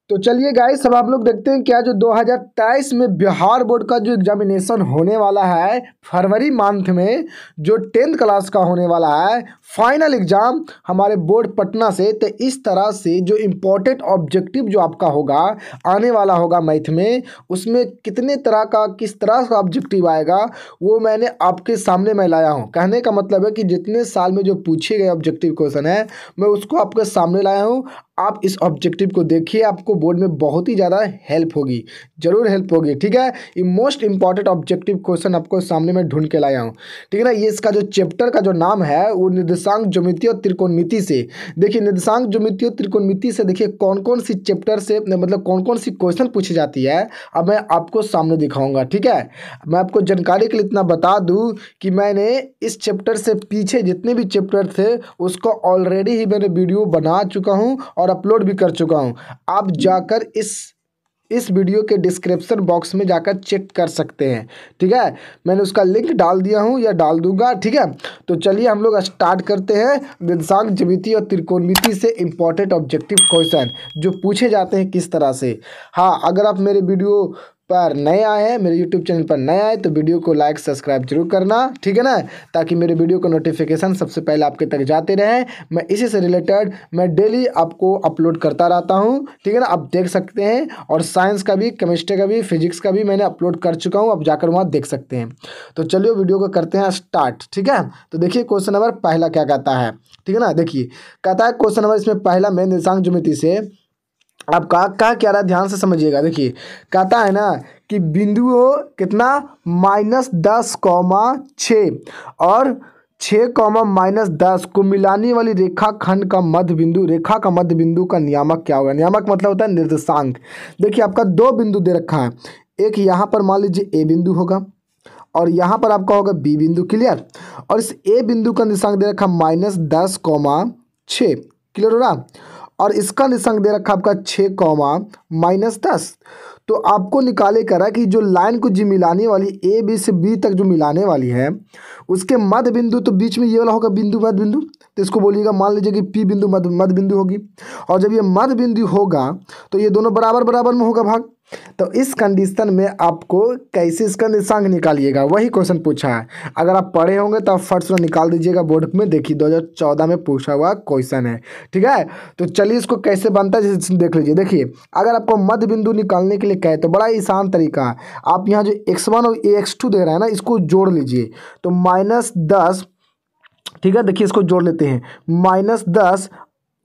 तो चलिए गाइस, अब आप लोग देखते हैं क्या जो 2023 में बिहार बोर्ड का जो एग्जामिनेशन होने वाला है फरवरी मंथ में, जो 10th क्लास का होने वाला है फाइनल एग्जाम हमारे बोर्ड पटना से। तो इस तरह से जो इम्पोर्टेंट ऑब्जेक्टिव जो आपका होगा आने वाला होगा मैथ में, उसमें कितने तरह का किस तरह का ऑब्जेक्टिव आएगा वो मैंने आपके सामने मैं लाया हूँ। कहने का मतलब है कि जितने साल में जो पूछे गए ऑब्जेक्टिव क्वेश्चन है मैं उसको आपके सामने लाया हूँ। आप इस ऑब्जेक्टिव को देखिए, आपको बोर्ड में बहुत ही ज़्यादा हेल्प होगी, जरूर हेल्प होगी। ठीक है, ये मोस्ट इंपॉर्टेंट ऑब्जेक्टिव क्वेश्चन आपको सामने में ढूंढ के लाया हूँ। ठीक है ना, ये इसका जो चैप्टर का जो नाम है वो निर्देशांक ज्योमिति और त्रिकोणमिति से। देखिए निर्देशांक ज्योमिति और त्रिकोणमिति से देखिए कौन कौन सी चैप्टर से मतलब कौन कौन सी क्वेश्चन पूछी जाती है, अब मैं आपको सामने दिखाऊंगा। ठीक है, मैं आपको जानकारी के लिए इतना बता दूं कि मैंने इस चैप्टर से पीछे जितने भी चैप्टर थे उसको ऑलरेडी ही मैंने वीडियो बना चुका हूँ और अपलोड भी कर चुका हूँ। आप जाकर इस वीडियो के डिस्क्रिप्शन बॉक्स में जाकर चेक कर सकते हैं। ठीक है, मैंने उसका लिंक डाल दिया हूँ या डाल दूंगा। ठीक है, तो चलिए हम लोग स्टार्ट करते हैं निर्देशांक ज्यामिति और त्रिकोणमिति से इंपॉर्टेंट ऑब्जेक्टिव क्वेश्चन जो पूछे जाते हैं किस तरह से। हाँ, अगर आप मेरे वीडियो पर नए आए हैं, मेरे यूट्यूब चैनल पर नए आए तो वीडियो को लाइक सब्सक्राइब जरूर करना। ठीक है ना, ताकि मेरे वीडियो का नोटिफिकेशन सबसे पहले आपके तक जाते रहे। मैं इसी से रिलेटेड मैं डेली आपको अपलोड करता रहता हूँ। ठीक है ना, आप देख सकते हैं, और साइंस का भी, केमिस्ट्री का भी, फिजिक्स का भी मैंने अपलोड कर चुका हूँ, आप जाकर वहाँ देख सकते हैं। तो चलिए वीडियो को करते हैं स्टार्ट। ठीक है, तो देखिए क्वेश्चन नंबर पहला क्या कहता है। ठीक है ना, देखिए कहता है क्वेश्चन नंबर इसमें पहला में निर्देशांक ज्योमिति से आपका क्या रहा है, ध्यान से समझिएगा। देखिए कहता है ना कि बिंदु कितना -10,6 और 6,-10 को मिलाने वाली रेखाखंड का मध्य बिंदु, रेखा का मध्य बिंदु का नियामक क्या होगा। नियामक मतलब होता है निर्देशांक। देखिए आपका दो बिंदु दे रखा है, एक यहाँ पर मान लीजिए ए बिंदु होगा और यहाँ पर आपका होगा बी बिंदु। क्लियर, और इस ए बिंदु का निर्देशांक दे रखा -10,6। क्लियर हो रहा, और इसका निर्देशांक दे रखा आपका 6,-10। तो आपको निकाले करा कि जो लाइन को जी मिलाने वाली ए बी से बी तक जो मिलाने वाली है उसके मध्य बिंदु, तो बीच में ये वाला होगा बिंदु मध्य बिंदु, तो इसको बोलिएगा मान लीजिए कि पी बिंदु मध्य बिंदु होगी। और जब ये मध्य बिंदु होगा तो ये दोनों बराबर बराबर में होगा भाग। तो इस कंडीशन में आपको कैसे इसका निर्देशांक निकालिएगा, वही क्वेश्चन पूछा है। अगर आप पढ़े होंगे तो आप फट से निकाल दीजिएगा, बोर्ड में देखिए 2014 में पूछा हुआ क्वेश्चन है। ठीक है, तो चलिए इसको कैसे बनता है जैसे देख लीजिए। देखिए अगर आपको मध्य बिंदु निकालने के लिए कहे तो बड़ा ही आसान तरीका है, आप यहाँ जो x1 और x2 दे रहा है ना इसको जोड़ लीजिए, तो -10। ठीक है, देखिए इसको जोड़ लेते हैं, -10।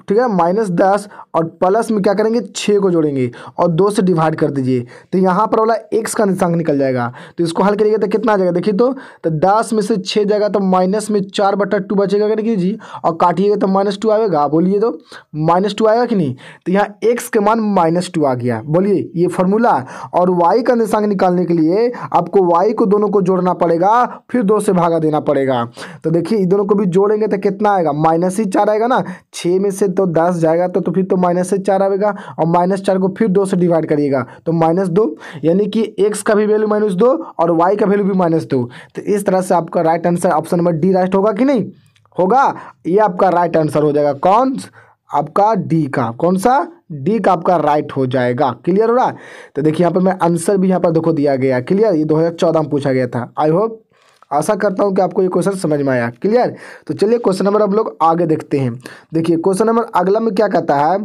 ठीक है, -10 और प्लस में क्या करेंगे 6 को जोड़ेंगे और 2 से डिवाइड कर दीजिए, तो यहाँ पर वाला x का निर्देशांक निकल जाएगा। तो इसको हल करिएगा तो कितना आ जाएगा, देखिए तो 10 में से 6 जाएगा तो माइनस में 4/2 बचेगा कि नहीं जी, और काटिएगा तो -2 आएगा। बोलिए तो -2 आएगा कि नहीं, तो यहाँ x के मान -2 आ गया। बोलिए ये फॉर्मूला। और y का निर्देशांक निकालने के लिए आपको y को दोनों को जोड़ना पड़ेगा, फिर 2 से भागा देना पड़ेगा। तो देखिए इन दोनों को भी जोड़ेंगे तो कितना आएगा, -4 आएगा ना, 6 में से तो 10 जाएगा तो फिर तो -4 आएगा, और -4 को फिर 2 से डिवाइड करिएगा तो -2, यानी कि x का भी वैल्यू -2 और y का वैल्यू भी -2। तो इस तरह से आपका right answer option number D right होगा कि नहीं होगा, ये आपका राइट आंसर हो जाएगा। कौन आपका डी का, कौन सा डी का आपका राइट हो जाएगा। क्लियर हो रहा है, तो देखिए यहाँ पर मैं आंसर भी यहाँ पर देखो दिया गया। क्लियर, ये 2014 में पूछा गया था। आई होप, आशा करता हूँ कि आपको ये क्वेश्चन समझ में आया। क्लियर, तो चलिए क्वेश्चन नंबर अब लोग आगे देखते हैं। देखिए क्वेश्चन नंबर अगला में क्या कहता है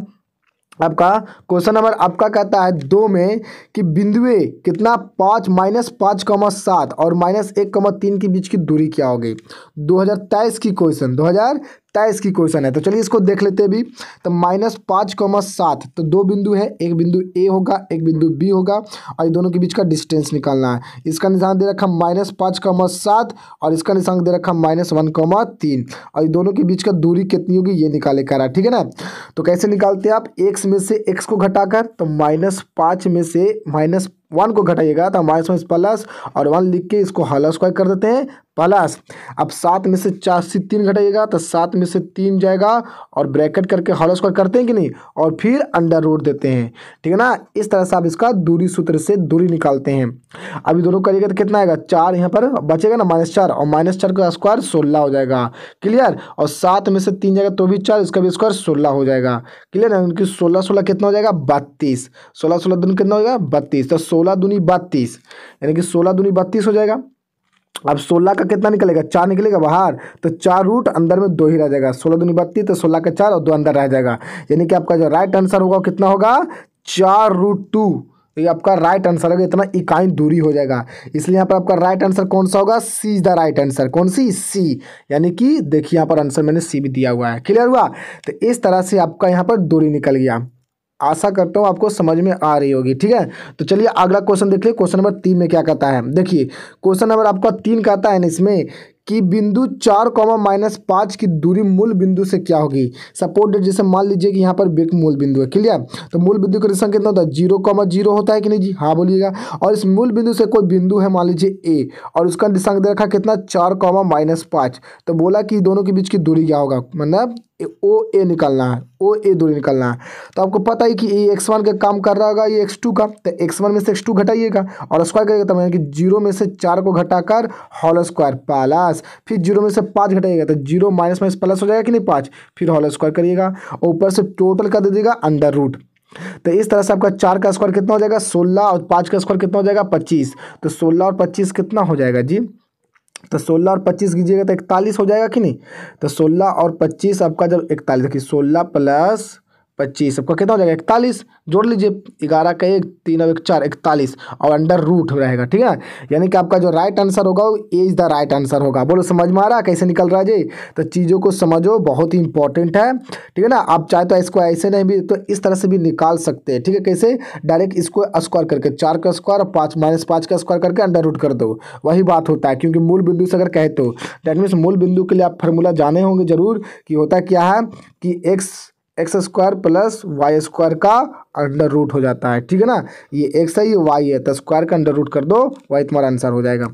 आपका, क्वेश्चन नंबर आपका कहता है 2 में कि बिंदुए कितना 5-5,7 और -1,3 के बीच की दूरी क्या होगी। 2023 की क्वेश्चन, 2023 की क्वेश्चन है। तो चलिए इसको देख लेते हैं भी। तो -5,7 तो दो बिंदु है, एक बिंदु ए होगा एक बिंदु बी होगा, और ये दोनों के बीच का डिस्टेंस निकालना है। इसका निशान दे रखा -5,7 और इसका निशान दे रखा -1,3, और ये दोनों के बीच का दूरी कितनी होगी ये निकाले कर रहा। ठीक है ना, तो कैसे निकालते हैं आप, x में से x को घटाकर, तो -5 में से -1 को घटाइएगा तो -1 प्लस और 1 लिख के इसको होल स्क्वायर कर देते हैं, प्लस अब 7 में से 4 से 3 घटाइएगा तो 7 में से 3 जाएगा और ब्रैकेट करके होल स्क्वायर करते हैं कि नहीं, और फिर अंडर रूट देते हैं। ठीक है ना, इस तरह से आप इसका दूरी सूत्र से दूरी निकालते हैं। अभी दोनों करिएगा तो कितना आएगा, 4 यहाँ पर बचेगा ना -4, और -4 का स्क्वायर 16 हो जाएगा। क्लियर, और 7 में से 3 जाएगा तो भी 4, इसका भी स्क्वायर 16 हो जाएगा। क्लियर है, उनकी 16 16 कितना हो जाएगा 32, 16 16 दूनी कितना हो जाएगा 32, तो 16 दूनी 32, यानी कि 16 दूनी 32 हो जाएगा। अब 16 का कितना निकलेगा, 4 निकलेगा बाहर, तो 4 रूट अंदर में 2 ही रह जाएगा, 16 दूनी 32, तो 16 का 4 और 2 अंदर रह जाएगा। यानी कि आपका जो राइट आंसर होगा कितना होगा 4√2। ये आपका राइट आंसर होगा, इतना इकाई दूरी हो जाएगा। इसलिए यहाँ पर आपका राइट आंसर कौन सा होगा, सी इज द राइट आंसर। कौन सी, सी, यानी कि देखिए यहाँ पर आंसर मैंने सी भी दिया हुआ है। क्लियर हुआ, तो इस तरह से आपका यहाँ पर दूरी निकल गया। आशा करता हूँ आपको समझ में आ रही होगी। ठीक है, तो चलिए अगला क्वेश्चन देखिए। क्वेश्चन नंबर 3 में क्या कहता है, देखिए क्वेश्चन नंबर आपका 3 कहता है ना इसमें कि बिंदु 4, -5 की दूरी मूल बिंदु से क्या होगी। सपोज डेट जैसे मान लीजिए कि यहाँ पर एक मूल बिंदु है। क्लियर, तो मूल बिंदु का निशान कितना होता है, 0,0 होता है कि नहीं जी, हाँ बोलिएगा। और इस मूल बिंदु से कोई बिंदु है मान लीजिए ए, और उसका निशान दे रखा कितना 4, -5। तो बोला कि दोनों के बीच की दूरी क्या होगा, मतलब ओ ए निकालना है, ओ ए दूरी निकालना है। तो आपको पता है कि ये x1 का काम कर रहा होगा, ये x2 का, तो x1 में से x2 घटाइएगा और स्क्वायर करिएगा, तो यानी कि 0 में से 4 को घटाकर होल स्क्वायर प्लस, फिर 0 में से 5 घटाइएगा तो 0 माइनस प्लस हो जाएगा कि नहीं 5, फिर होल स्क्वायर करिएगा और ऊपर से टोटल कर दीजिएगा अंडर रूट। तो इस तरह से आपका 4 का स्क्वायर कितना हो जाएगा 16, और 5 का स्क्वायर कितना हो जाएगा 25। तो 16 और 25 कितना हो जाएगा जी, तो 16 और 25 कीजिएगा तो 41 हो जाएगा कि नहीं। तो 16 और 25 आपका जब 41, देखिए 16 प्लस 25 आपका कितना हो जाएगा 41, जोड़ लीजिए 11 का 1, 3 और 1 4, 41, और अंडर रूट रहेगा। ठीक है, यानी कि आपका जो राइट आंसर होगा वो ए इज द राइट आंसर होगा। बोलो समझ में आ रहा है कैसे निकल रहा है जी, तो चीज़ों को समझो, बहुत ही इंपॉर्टेंट है। ठीक है ना, आप चाहे तो इसको ऐसे नहीं भी तो इस तरह से भी निकाल सकते हैं। ठीक है, कैसे, डायरेक्ट इसको स्क्वायर करके 4 का स्क्वायर और 5 -5 का स्क्वायर करके अंडर रूट कर दो, वही बात होता है। क्योंकि मूल बिंदु से अगर कहे तो दैट मीन्स मूल बिंदु के लिए आप फार्मूला जाने होंगे जरूर कि होता क्या है कि x square plus y square का अंडर रूट हो जाता है। ठीक है ना, ये एक्स है ये वाई है, तो स्क्वायर का अंडर रूट कर दो, वही तुम्हारा आंसर हो जाएगा।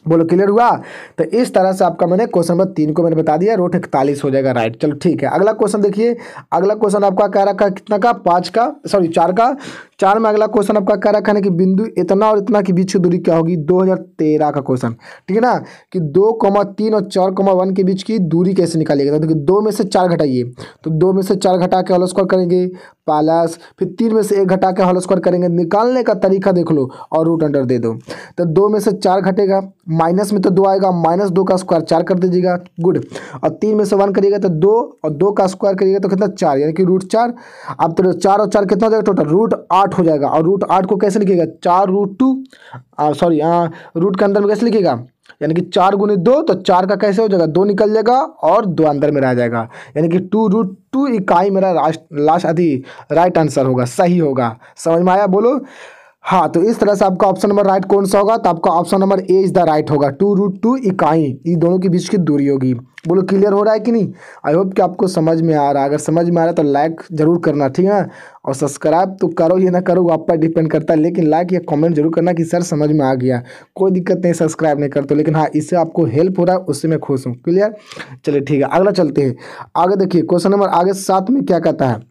बोलो क्लियर हुआ, तो इस तरह से आपका मैंने क्वेश्चन नंबर 3 को मैंने बता दिया, रूट 41 हो जाएगा राइट। चलो ठीक है, अगला क्वेश्चन देखिए। अगला क्वेश्चन आपका कह रखा है कितना का 5 का, सॉरी 4 का। 4 में अगला क्वेश्चन आपका कह रखा है कि बिंदु इतना और इतना के बीच की दूरी क्या होगी, 2013 का क्वेश्चन। ठीक है ना, कि 2,3 और 4,1 के बीच की दूरी कैसे निकालिएगा। तो 2 में से 4 घटाइए, तो 2 में से 4 घटा के होल स्क्वायर करेंगे प्लस, फिर 3 में से 1 घटा के होल स्क्वायर करेंगे। निकालने का तरीका देख लो और रूट अंडर दे दो। तो 2 में से 4 घटेगा, माइनस में तो 2 आएगा, -2 का स्क्वायर 4 कर दीजिएगा, गुड। और 3 में से 1 करिएगा तो 2, और 2 का स्क्वायर करिएगा तो कितना 4, यानी कि √4। अब तो 4 और 4 कितना हो जाएगा टोटल, √8 हो जाएगा। और √8 को कैसे लिखिएगा 4√2, सॉरी रूट के अंदर में कैसे लिखिएगा, यानी कि 4 × 2, तो 4 का कैसे हो जाएगा 2 निकल जाएगा और 2 अंदर में रह जाएगा, यानी कि 2√2 इकाई मेरा लास्ट राइट आंसर होगा, सही होगा। समझ में आया, बोलो हाँ। तो इस तरह से आपका ऑप्शन नंबर राइट कौन सा होगा, तो आपका option number A is the right होगा। 2√2 इकाई ये दोनों के बीच की दूरी होगी। बोलो क्लियर हो रहा है कि नहीं। आई होप कि आपको समझ में आ रहा है। अगर समझ में आ रहा है तो लाइक जरूर करना, ठीक है, और सब्सक्राइब तो करो या ना करो आप पर डिपेंड करता है, लेकिन लाइक या कमेंट जरूर करना कि सर समझ में आ गया। कोई दिक्कत नहीं, सब्सक्राइब नहीं करते, लेकिन हाँ इससे आपको हेल्प हो रहा है, उससे मैं खुश हूँ। क्लियर, चलिए ठीक है, अगला चलते हैं आगे। देखिए क्वेश्चन नंबर आगे 7 में क्या कहता है,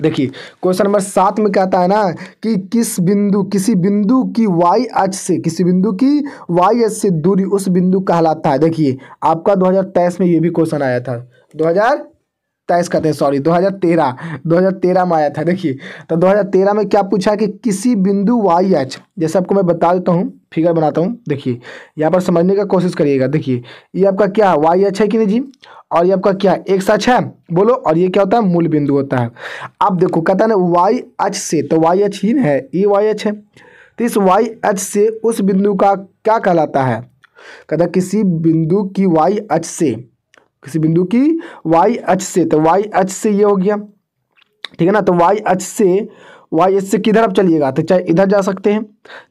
देखिए क्वेश्चन नंबर 7 में कहता है ना कि किसी बिंदु की वाई अक्ष से, किसी बिंदु की वाई अक्ष से दूरी उस बिंदु कहलाता है। देखिए आपका 2023 में ये भी क्वेश्चन आया था, 2023 कहते हैं सॉरी 2013 में आया था। देखिए तो 2013 में क्या पूछा कि किसी बिंदु वाई अक्ष, जैसे आपको मैं बता देता हूँ, फिगर बनाता हूँ। देखिए यहाँ पर समझने का कोशिश करिएगा। देखिए ये आपका क्या वाई अक्ष है कि नहीं जी, और ये आपका क्या एक्स अक्ष है, बोलो, और ये क्या होता है मूल बिंदु होता है। अब देखो कहता है ना वाई अक्ष से, तो वाई अक्ष ही है, ये वाई अक्ष है, तो इस वाई अक्ष से उस बिंदु का क्या कहलाता है। कहता है किसी बिंदु की वाई अक्ष से, किसी बिंदु की वाई अक्ष से, तो वाई अक्ष से ये हो गया, ठीक है ना। तो वाई अक्ष से किधर आप चलिएगा, तो चाहे इधर जा सकते हैं,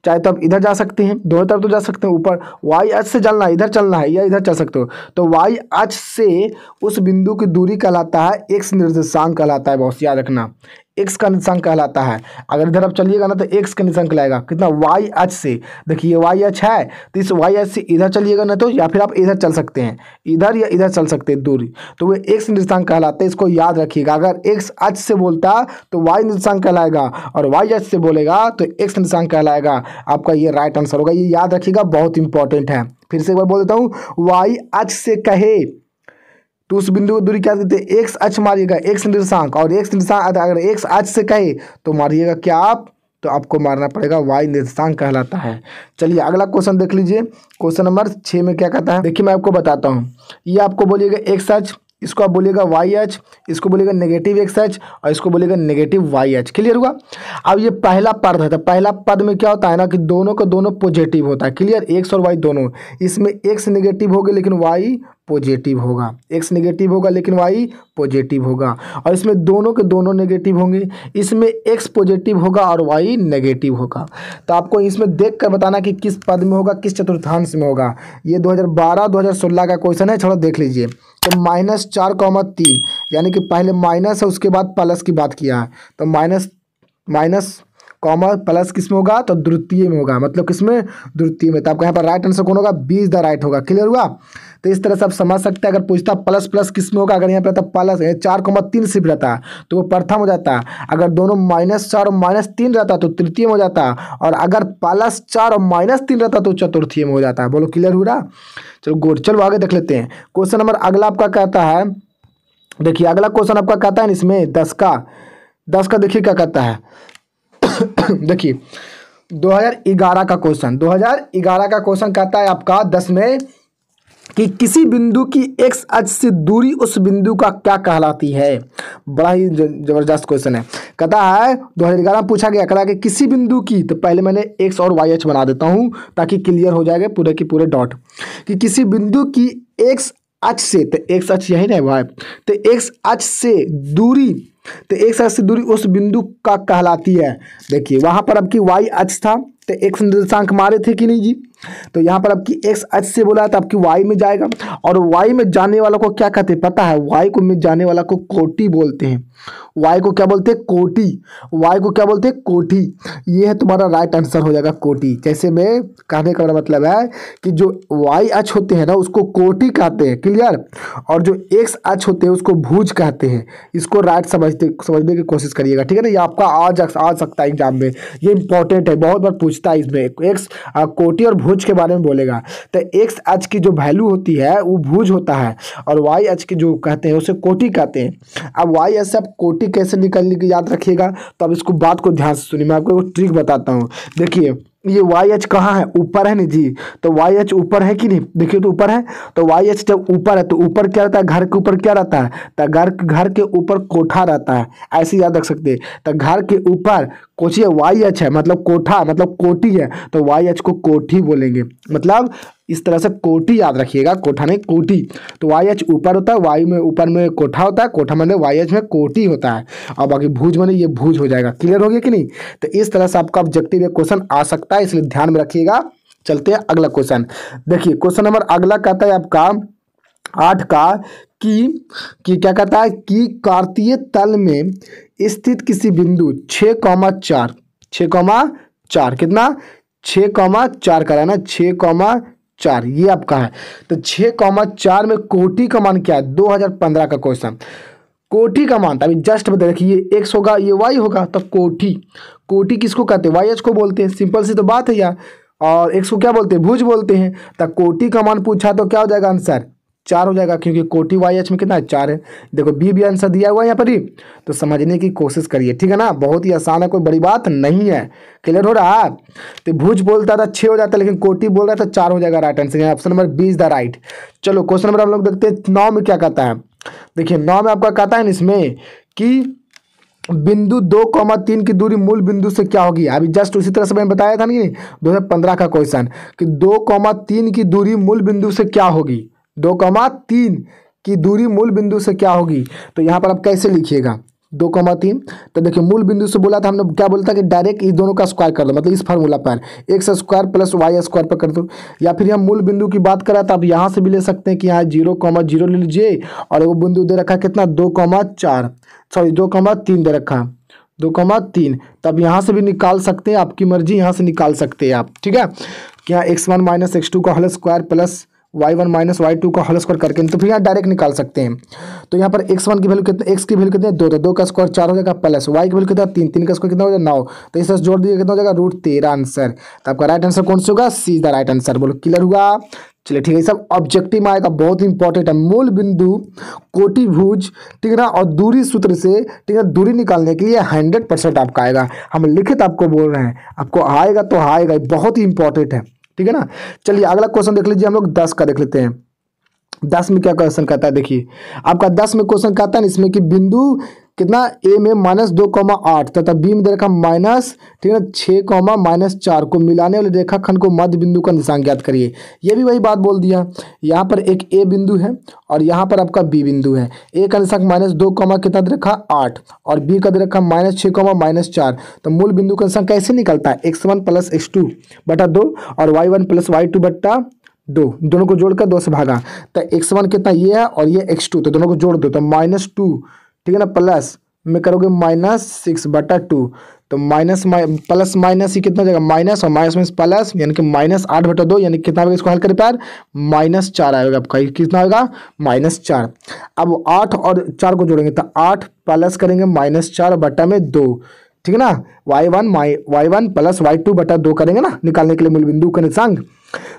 चाहे तो आप इधर जा सकते हैं, दोनों तरफ तो जा सकते हैं, ऊपर वाई अक्ष से चलना है, इधर चलना है या इधर चल सकते हो, तो वाई अक्ष से उस बिंदु की दूरी कहलाता है एक्स निर्देशांक कहलाता है। बहुत याद रखना, एक्स का निर्देशांक कहलाता है। अगर इधर आप चलिएगा ना तो एक्स का निर्देशांक लाएगा कितना, वाई अक्ष से। देखिए वाई अक्ष है तो इस वाई अक्ष से इधर चलिएगा ना तो, या फिर आप इधर चल सकते हैं, इधर या इधर चल सकते हैं दूरी, तो वो एक्स निर्देशांक कहलाता है। इसको याद रखिएगा, अगर एक्स अक्ष से बोलता तो वाई निर्देशांक कहलाएगा, और वाई अक्ष से बोलेगा तो एक्स निर्देशांक कहलाएगा। आपका ये राइट आंसर होगा, ये याद रखिएगा, बहुत इंपॉर्टेंट है। फिर से एक बार बोल देता हूँ, वाई अक्ष से कहे तो उस बिंदु की दूरी क्या कहते हैं, एक्स अक्ष मारिएगा, एक्स निर्देशांक, और एक्स निर्देशांक अगर एक्स अक्ष से कहे तो मारिएगा क्या आप, तो आपको मारना पड़ेगा वाई निर्देशांक कहलाता है। चलिए अगला क्वेश्चन देख लीजिए, क्वेश्चन नंबर 6 में क्या कहता है, देखिए मैं आपको बताता हूँ। ये आपको बोलिएगा एक्स अक्ष, इसको आप बोलिएगा वाई अक्ष, इसको बोलिएगा नेगेटिव एक्स अक्ष, और इसको बोलिएगा नेगेटिव वाई अक्ष। क्लियर हुआ। अब ये पहला पद है, तो पहला पद में क्या होता है ना कि दोनों का दोनों पॉजिटिव होता है। क्लियर, एक्स और वाई दोनों, इसमें एक्स नेगेटिव होगा लेकिन वाई पॉजिटिव होगा, एक्स नेगेटिव होगा लेकिन वाई पॉजिटिव होगा, और इसमें दोनों के दोनों नेगेटिव होंगे, इसमें एक्स पॉजिटिव होगा और वाई नेगेटिव होगा। तो आपको इसमें देख कर बताना कि किस पद में होगा, किस चतुर्थांश में होगा। ये 2012-2016 का क्वेश्चन है, चलो देख लीजिए। तो -4,3 यानी कि पहले माइनस है उसके बाद प्लस की बात किया है, तो माइनस कॉमा प्लस किस में होगा, तो द्वितीय में होगा, मतलब किसमें, द्वितीय में। तो आपका यहाँ पर राइट आंसर कौन होगा, बी इज द राइट होगा। क्लियर हुआ। तो इस तरह से आप समझ सकते हैं। अगर पूछता प्लस प्लस किस में होगा, अगर यहाँ पर रहता प्लस 4,3 सिर्फ रहता तो वो प्रथम हो जाता, अगर दोनों -4 और -3 रहता तो तृतीय में हो जाता, और अगर +4 और -3 रहता तो चतुर्थीय में हो जाता है। बोलो क्लियर हो रहा। चलो गुड, चलो आगे देख लेते हैं। क्वेश्चन नंबर अगला आपका कहता है, देखिए अगला क्वेश्चन आपका कहता है इसमें 10 का देखिए क्या कहता है। देखिए 2011 का क्वेश्चन, 2011 का क्वेश्चन कहता है आपका 10 में कि किसी बिंदु की एक्स अक्ष से दूरी उस बिंदु का क्या कहलाती है। बड़ा ही जबरदस्त क्वेश्चन है। कहता है 2011 पूछा गया, कहता है कि किसी बिंदु की, तो पहले मैंने एक्स और वाई अक्ष बना देता हूं ताकि क्लियर हो जाएगा पूरे के पूरे डॉट, कि किसी बिंदु की एक्स अक्ष से, तो एक्स अक्ष यही ना भाई, तो एक्स अक्ष से दूरी, तो एक्स अक्ष से दूरी उस बिंदु का कहलाती है। देखिए वहां पर आपकी वाई अक्ष था तो एक्स निर्देशांक मारे थे कि नहीं जी, तो यहाँ पर आपकी एक्स अक्ष से बोला तो आपकी वाई में जाएगा, और वाई में जाने वाला को क्या कहते हैं पता है, वाई को में जाने वाला को कोटि बोलते हैं। वाई को क्या बोलते हैं, कोटि। वाई को क्या बोलते हैं, कोटि। ये है तुम्हारा राइट आंसर हो जाएगा, कोटि। जैसे मैं कहने का मतलब है कि जो वाई अक्ष होते हैं ना उसको कोटि कहते हैं। क्लियर। और जो एक्स अक्ष होते हैं उसको भुज कहते हैं। इसको राइट समझने की कोशिश करिएगा, ठीक है ना। ये आपका आ सकता है एग्जाम में, ये इंपॉर्टेंट है, बहुत बार पूछता है इसमें। एक्स कोटि और भुज के बारे में बोलेगा, तो एक्स अक्ष की जो वैल्यू होती है वो भुज होता है, और वाई अक्ष की जो कहते हैं उसे कोटि कहते हैं। अब वाई अक्ष से आप कोटि कैसे निकालने की याद रखिएगा, तो अब इसको बात को ध्यान से सुनिए, मैं आपको एक ट्रिक बताता हूँ। देखिए ये वाई अक्ष कहाँ है, ऊपर है नहीं जी, तो वाई अक्ष ऊपर है कि नहीं, देखिए तो ऊपर है, तो वाई अक्ष जब ऊपर है तो ऊपर क्या रहता है, घर के ऊपर क्या रहता है, तो घर के ऊपर कोठा रहता है, ऐसे याद रख सकते हैं। तो घर के ऊपर कोची है, वाई अक्ष है मतलब कोठा, मतलब कोटि है, तो वाई अक्ष को कोठी बोलेंगे। मतलब इस तरह से कोटि याद रखिएगा, कोठा नहीं कोटि। तो वाई अक्ष ऊपर होता है, वाई में ऊपर में कोठा होता है, कोठा मैंने वाई अक्ष में कोटि होता है, और बाकी भुज मैंने ये भुज हो जाएगा। क्लियर हो गया कि नहीं। तो इस तरह से आपका ऑब्जेक्टिव क्वेश्चन आ सकता है, इसलिए ध्यान में रखिएगा। चलते हैं अगला क्वेश्चन। देखिए क्वेश्चन नंबर अगला कहता है आपका 8 का कि क्या कहता है कि कार्तीय तल में स्थित किसी बिंदु 6,4 कितना 6,4 का है ना, 6,4 ये आपका है। तो 6,4 में कोटि का मान क्या है, 2015 का क्वेश्चन। कोटि का मान अभी जस्ट बता रखिए, ये एक्स होगा ये वाई होगा, तो कोटि किसको कहते हैं, वाई अक्ष को बोलते हैं। सिंपल सी तो बात है यार। और एक्स को क्या बोलते हैं, भुज बोलते हैं। तो कोटि का मान पूछा तो क्या हो जाएगा आंसर, 4 हो जाएगा, क्योंकि कोटि वाई अक्ष में कितना है, 4 है। देखो बी भी आंसर दिया हुआ है यहाँ पर ही, तो समझने की कोशिश करिए, ठीक है ना। बहुत ही आसान है, कोई बड़ी बात नहीं है। क्लियर हो रहा है। तो भुज बोलता था 6 हो जाता, लेकिन कोटि बोल रहा था 4 हो जाएगा। Right answer option number B is the right. चलो क्वेश्चन नंबर हम लोग देखते हैं 9 में क्या कहता है। देखिए 9 में आपका कहता है इसमें कि बिंदु 2,3 की दूरी मूल बिंदु से क्या होगी। अभी जस्ट उसी तरह से मैंने बताया था नहीं 2015 का क्वेश्चन, कि 2,3 की दूरी मूल बिंदु से क्या होगी, 2,3 की दूरी मूल बिंदु से क्या होगी। तो यहाँ पर आप कैसे लिखिएगा, 2,3। तो देखिए मूल बिंदु से बोला था हमने, क्या बोला था कि डायरेक्ट इस दोनों का स्क्वायर कर दो, मतलब इस फार्मूला पर x square plus y square पर कर दो। या फिर हम मूल बिंदु की बात करें तो आप यहाँ से भी ले सकते हैं कि यहाँ 0,0 ले लीजिए और वो बिंदु दे रखा कितना 2,4, सॉरी 2,3 दे रखा 2,3। तब यहाँ से भी निकाल सकते हैं, आपकी मर्जी, यहाँ से निकाल सकते हैं आप, ठीक है। क्या x1 माइनस x2 का whole square plus y1 minus y2 का होल स्क्वायर करके तो फिर यहाँ डायरेक्ट निकाल सकते हैं। तो यहाँ पर x1 की वैल्यू कितना, x की वैल्यू कितनी है 2, तो 2 का स्क्वायर 4 हो जाएगा प्लस y की वैल्यू कितना 3, 3 का स्क्वायर कितना हो जाएगा 9, तो इसे जोड़ दीजिए कितना हो जाएगा √13 आंसर। तो आपका राइट आंसर कौन सा होगा, सी इज द राइट आंसर। बोलो क्लियर हुआ। चलिए ठीक है, सब ऑब्जेक्टिव में आएगा, बहुत इंपॉर्टेंट है। मूल बिंदु, कोटिभुज, ठीक है ना, और दूरी सूत्र से, ठीक है, दूरी निकालने के लिए 100% आपका आएगा। हम लिखित आपको बोल रहे हैं, आपको आएगा तो आएगा, बहुत ही इंपॉर्टेंट है, ठीक है ना। चलिए अगला क्वेश्चन देख लीजिए, हम लोग 10 का देख लेते हैं। 10 में क्या क्वेश्चन कहता है, देखिए आपका 10 में क्वेश्चन कहता है इसमें कि बिंदु कितना ए में -2,8 तथा बी में दे रखा माइनस, ठीक है ना, 6,-4 को मिलाने वाले रेखाखंड को मध्य बिंदु का निशान ज्ञात करिए। ये भी वही बात बोल दिया, यहाँ पर एक ए बिंदु है और यहाँ पर आपका बी बिंदु है। ए का निशान -2, कितना दे रखा 8 और बी का दे रखा -6,-4। तो मूल बिंदु का निशान कैसे निकलता है, x1 + x2 बटा 2 और y1 + y2 बटा 2, दोनों को जोड़कर 2 से भागा। तो x1 कितना ये है और ये x2, तो दोनों को जोड़ दो तो -2, ठीक है ना, प्लस में करोगे -6 बटा 2, तो माइनस प्लस माइनस ही कितना हो जाएगा माइनस और माइनस में प्लस, यानी कि -8 बटा 2, यानी कितना आएगा, इसको हल करें प्यार -4 आएगा आपका, कितना होगा -4। अब 8 और 4 को जोड़ेंगे तो 8 प्लस करेंगे -4 बटा में 2, ठीक है ना, y1 + y2 बटा 2 करेंगे ना निकालने के लिए मूल बिंदु का निशान।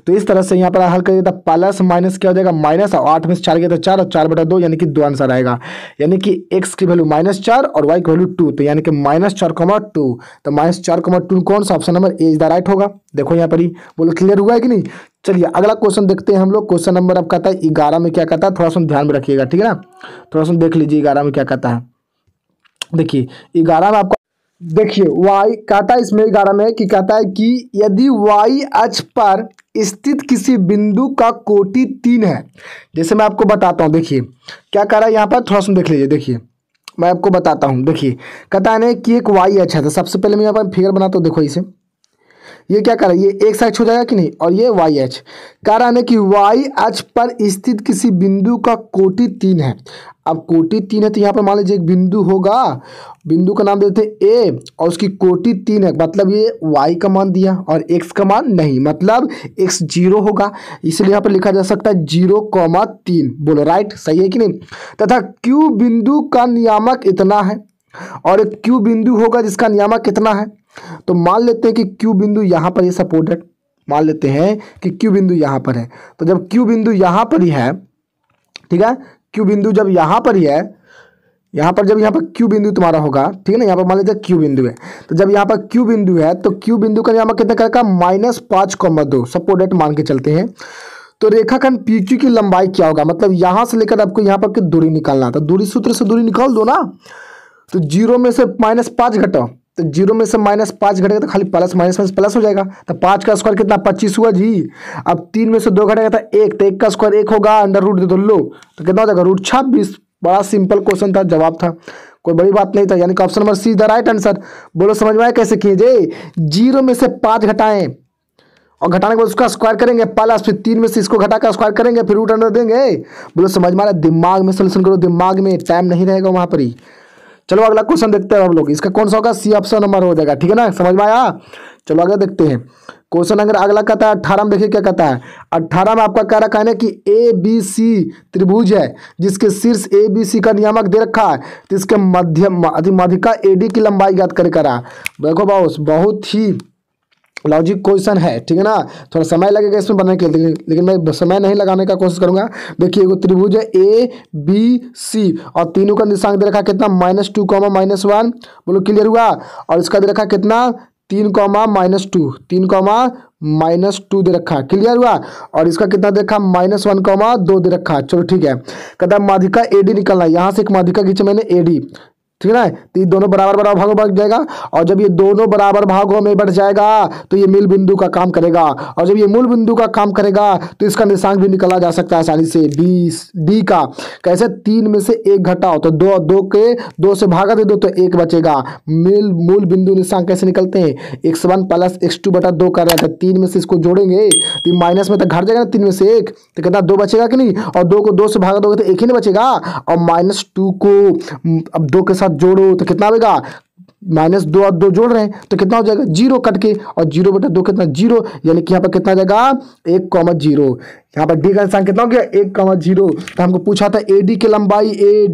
तो इस तरह से यहाँ पर हल करिए तो प्लस माइनस क्या हो जाएगा माइनस, और 8 में से 4 गया तो 4 और 4 बटा 2, यानी कि 2 आंसर आएगा। यानी कि x की वैल्यू -4 और y की वैल्यू 2, तो यानी कि -4,2। तो -4,2 कौन सा, option number A is the right होगा। देखो यहाँ पर ही, बोलो क्लियर हुआ है कि नहीं। चलिए अगला क्वेश्चन देखते हैं हम लोग। क्वेश्चन नंबर अब कहता है 11 में क्या कहता है, थोड़ा सा ध्यान में रखिएगा, ठीक है ना, थोड़ा सा देख लीजिए 11 में क्या कहता है। देखिए 11 में आपका, देखिए y कहता है इसमें 11 में कि कहता है कि यदि y अक्ष पर स्थित किसी बिंदु का कोटि 3 है, जैसे मैं आपको बताता हूँ, देखिए क्या कह रहा है यहाँ पर, थोड़ा सा देख लीजिए। देखिए मैं आपको बताता हूँ, देखिए कहता है ना कि एक y अक्ष है, तो सबसे पहले मैं यहाँ पर फिगर बनाता हूँ। देखो इसे, ये क्या कर रहा है, ये x अक्ष हो जाएगा कि नहीं, और ये y अक्ष। कह रहा है कि y अक्ष पर स्थित किसी बिंदु का कोटि 3 है। अब कोटि 3 है तो यहाँ पर मान लीजिए एक बिंदु होगा, बिंदु का नाम देते हैं a और उसकी कोटि 3 है, मतलब ये y का मान दिया और x का मान नहीं, मतलब x 0 होगा, इसलिए यहाँ पर लिखा जा सकता है 0,3। बोलो राइट, सही है कि नहीं। तथा q बिंदु का नियामक इतना है और एक q बिंदु होगा जिसका नियामक कितना है। तो मान लेते हैं कि Q बिंदु यहाँ पर ये सपोर्टेड, मान लेते हैं कि Q बिंदु यहाँ पर है। तो जब Q बिंदु यहाँ पर ही है, ठीक है, Q बिंदु जब यहाँ पर ही है, यहाँ पर जब यहाँ पर Q बिंदु तुम्हारा होगा, ठीक है ना, यहाँ पर मान लीजिए Q बिंदु है, तो जब यहाँ पर Q बिंदु है तो Q बिंदु का नियामक कितना करेगा -5,2 सपोर्टेड मान के चलते हैं। तो रेखाखंड PQ की लंबाई क्या होगा, मतलब यहाँ से लेकर आपको यहाँ पर की दूरी निकालना, तो दूरी सूत्र से दूरी निकाल दो ना। तो 0 में से -5 घटाओ, तो 0 में से -5 घटेगा तो खाली प्लस माइनस में प्लस हो जाएगा। तो 5 का स्क्वायर कितना 25 हुआ जी। अब 3 में से 2 घटेगा तो 1, तो 1 का स्क्वायर 1 होगा, अंडर रूट दे दो लो, तो कितना हो जाएगा √26। बड़ा सिंपल क्वेश्चन था, जवाब था, कोई बड़ी बात नहीं था, यानी कि option number see the right answer. बोलो समझ में आया कैसे कीजिए, 0 में से 5 घटाएं और घटाने के बाद उसका स्क्वायर करेंगे प्लस, फिर 3 में से इसको घटा कर स्क्वायर करेंगे, फिर रूट अंडर देंगे। बोलो समझ में आ रहा है, दिमाग में सोल्यूशन करो, दिमाग में, टाइम नहीं रहेगा वहां पर ही। चलो अगला क्वेश्चन देखते हैं हम लोग, इसका कौन सा होगा, सी ऑप्शन नंबर हो जाएगा, ठीक है ना, समझ में आया। चलो आगे देखते हैं क्वेश्चन। अगर अगला कहता है 18 में, देखिए क्या कहता है। 18 में आपका कह रखा है ना कि ABC त्रिभुज है जिसके शीर्ष ABC का नियामक दे रखा है, तो इसके मध्यिका AD की लंबाई ज्ञात करे करा। देखो बॉस, बहुत ही लॉजिक क्वेश्चन है, ठीक है ना, थोड़ा समय लगेगा इसमें बनने के लिए, लेकिन मैं समय नहीं लगाने का कोशिश करूंगा। देखिए एगो त्रिभुज है ABC और तीनों का निशान दे रखा कितना -2, -1। बोलो क्लियर हुआ। और इसका दे रखा कितना 3, -2, 3, -2 दे रखा, क्लियर हुआ। और इसका कितना दे रखा -1, 2 दे रखा। चलो ठीक है, कहता है माध्यिका AD निकलना है, यहाँ से एक माध्यिका खींचे मैंने AD, ठीक है ना। तो ये दोनों बराबर बराबर भागों में बढ़ जाएगा, और जब ये दोनों बराबर भागों में बढ़ जाएगा तो ये मूल बिंदु का काम करेगा, और जब ये मूल बिंदु का काम करेगा तो इसका निर्देशांक भी निकाला जा सकता है आसानी से, डी का। कैसे? 3 में से 1 घटाओ तो 2 से भागा दे दो तो 1 बचेगा। मूल बिंदु निर्देशांक कैसे निकलते हैं? x1 प्लस x2 बटा 2 कर रहा था, 3 में से इसको जोड़ेंगे तो माइनस में तो घट जाएगा ना, 3 में से 1 तो कितना 2 बचेगा कि नहीं, और 2 को 2 से भागा दोगे तो 1 ही नहीं बचेगा, और -2 को अब 2 के साथ जोड़ो तो कितना आएगा, -2 और 2 जोड़ रहे हैं तो कितना हो जाएगा 0 कट के, और 0 बटा 2 कितना 0, यानी कि यहाँ पर कितना आ जाएगा 1,0। यहाँ पर डी का निशान कितना हो गया 1,0। तो हमको पूछा था एडी की लंबाई, ये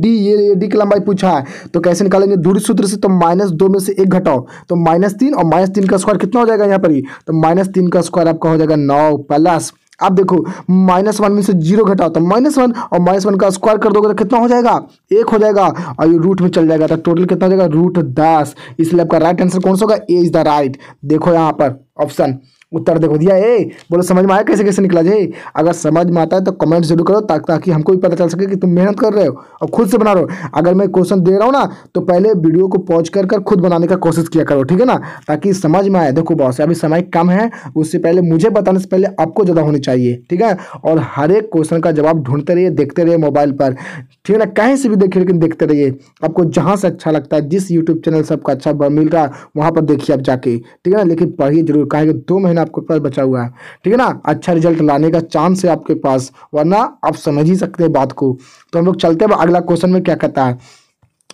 एडी की लंबाई पूछा है, तो कैसे निकालेंगे दूरी सूत्र से, तो -2 में से 1 घटाओ तो -3, और -3 का स्क्वायर कितना हो जाएगा यहाँ पर ही, तो -3 का स्क्वायर आपका हो जाएगा 9 प्लस, अब देखो -1 में से 0 घटाओ तो -1, और -1 का स्क्वायर कर दोगे तो कितना हो जाएगा 1 हो जाएगा, और ये रूट में चल जाएगा तो टोटल कितना हो जाएगा √10। इसलिए आपका राइट आंसर कौन सा होगा, ए इज द राइट। देखो यहाँ पर ऑप्शन उत्तर देखो दिया है, बोलो समझ में आया कैसे कैसे निकला जाए? अगर समझ में आता है तो कमेंट जरूर करो ताकि हमको भी पता चल सके कि तुम मेहनत कर रहे हो और खुद से बना रहे हो। अगर मैं क्वेश्चन दे रहा हूँ ना तो पहले वीडियो को पॉज कर खुद बनाने का कोशिश किया करो, ठीक है ना, ताकि समझ में आए। देखो बॉस अभी समय कम है, उससे पहले मुझे बताने से पहले आपको ज़्यादा होनी चाहिए, ठीक है। और हर एक क्वेश्चन का जवाब ढूंढते रहिए, देखते रहिए मोबाइल पर, ठीक है ना, कहीं से भी देखिए लेकिन देखते रहिए। आपको जहाँ से अच्छा लगता है, जिस यूट्यूब चैनल से आपका अच्छा मिल रहा है वहाँ पर देखिए आप जाके, ठीक है ना, लेकिन पढ़िए जरूर, कहेंगे 2 महीना आपके पास बचा हुआ है, ठीक है ना, अच्छा रिजल्ट लाने का चांस है आपके पास, वरना आप समझ ही सकते हैं बात को। तो हम लोग चलते हैं अगला क्वेश्चन में क्या कहता है।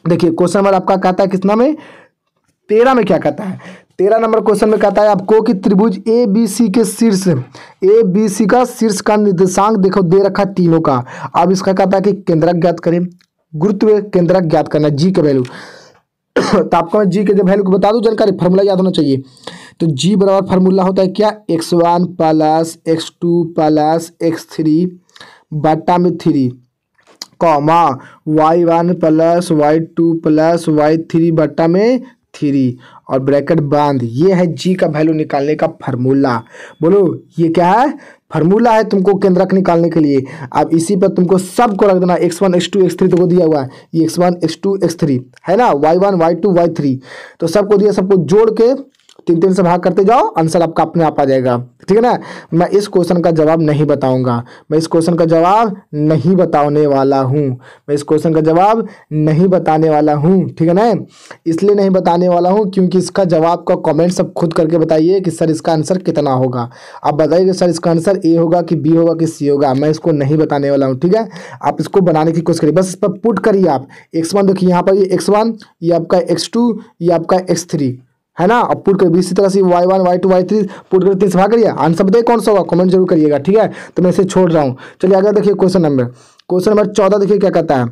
देखिए क्वेश्चन नंबर आपका कहता है कितना में, 13 में क्या कहता है, 13 नंबर क्वेश्चन में कहता है आपको कि त्रिभुज ए बी सी के शीर्ष, ए बी सी का शीर्ष का निर्देशांक देखो दे रखा तीनों का। अब इसका कहता है कि केंद्रक ज्ञात करें, गुरुत्व केंद्रक ज्ञात करना, जी के वैल्यू। तो आपको मैं जी के जो वैल्यू को बता दूं, जानकारी फार्मूला याद होना चाहिए। तो जी बराबर फार्मूला होता है क्या, x1 plus x2 plus x3 बटा में 3 comma y1 plus y2 plus y3 बटा में 3 और ब्रैकेट बांध। ये है जी का वैल्यू निकालने का फार्मूला। बोलो ये क्या है, फार्मूला है तुमको केंद्रक निकालने के लिए। अब इसी पर तुमको सबको रख देना, x1 x2 x3 तुमको दिया हुआ है, ये x1 x2 x3 है ना, y1 y2 y3 तो सबको दिया, सबको जोड़ के 3 से भाग करते जाओ, आंसर आपका अपने आप आ जाएगा, ठीक है ना। मैं इस क्वेश्चन का जवाब नहीं बताऊंगा, मैं इस क्वेश्चन का जवाब नहीं बताने वाला हूँ, मैं इस क्वेश्चन का जवाब नहीं बताने वाला हूँ, ठीक है ना। इसलिए नहीं बताने वाला हूँ क्योंकि इसका जवाब का कमेंट सब खुद करके बताइए कि सर इसका आंसर कितना होगा। आप बताइए कि सर इसका आंसर ए होगा कि बी होगा कि सी होगा, मैं इसको नहीं बताने वाला हूँ, ठीक है। आप इसको बनाने की कोशिश करिए, बस इस पर पुट करिए आप। x1 देखिए यहाँ पर, ये x1, ये आपका x2, ये आपका x3 है ना, अब पुट कर इसी तरह से y1 y2 y3 पुट कर 3 से भाग करिए, आंसर बताइए कौन सा होगा, कमेंट जरूर करिएगा, ठीक है। तो मैं इसे छोड़ रहा हूँ। चलिए आगे देखिए क्वेश्चन नंबर 14 देखिए क्या कहता है।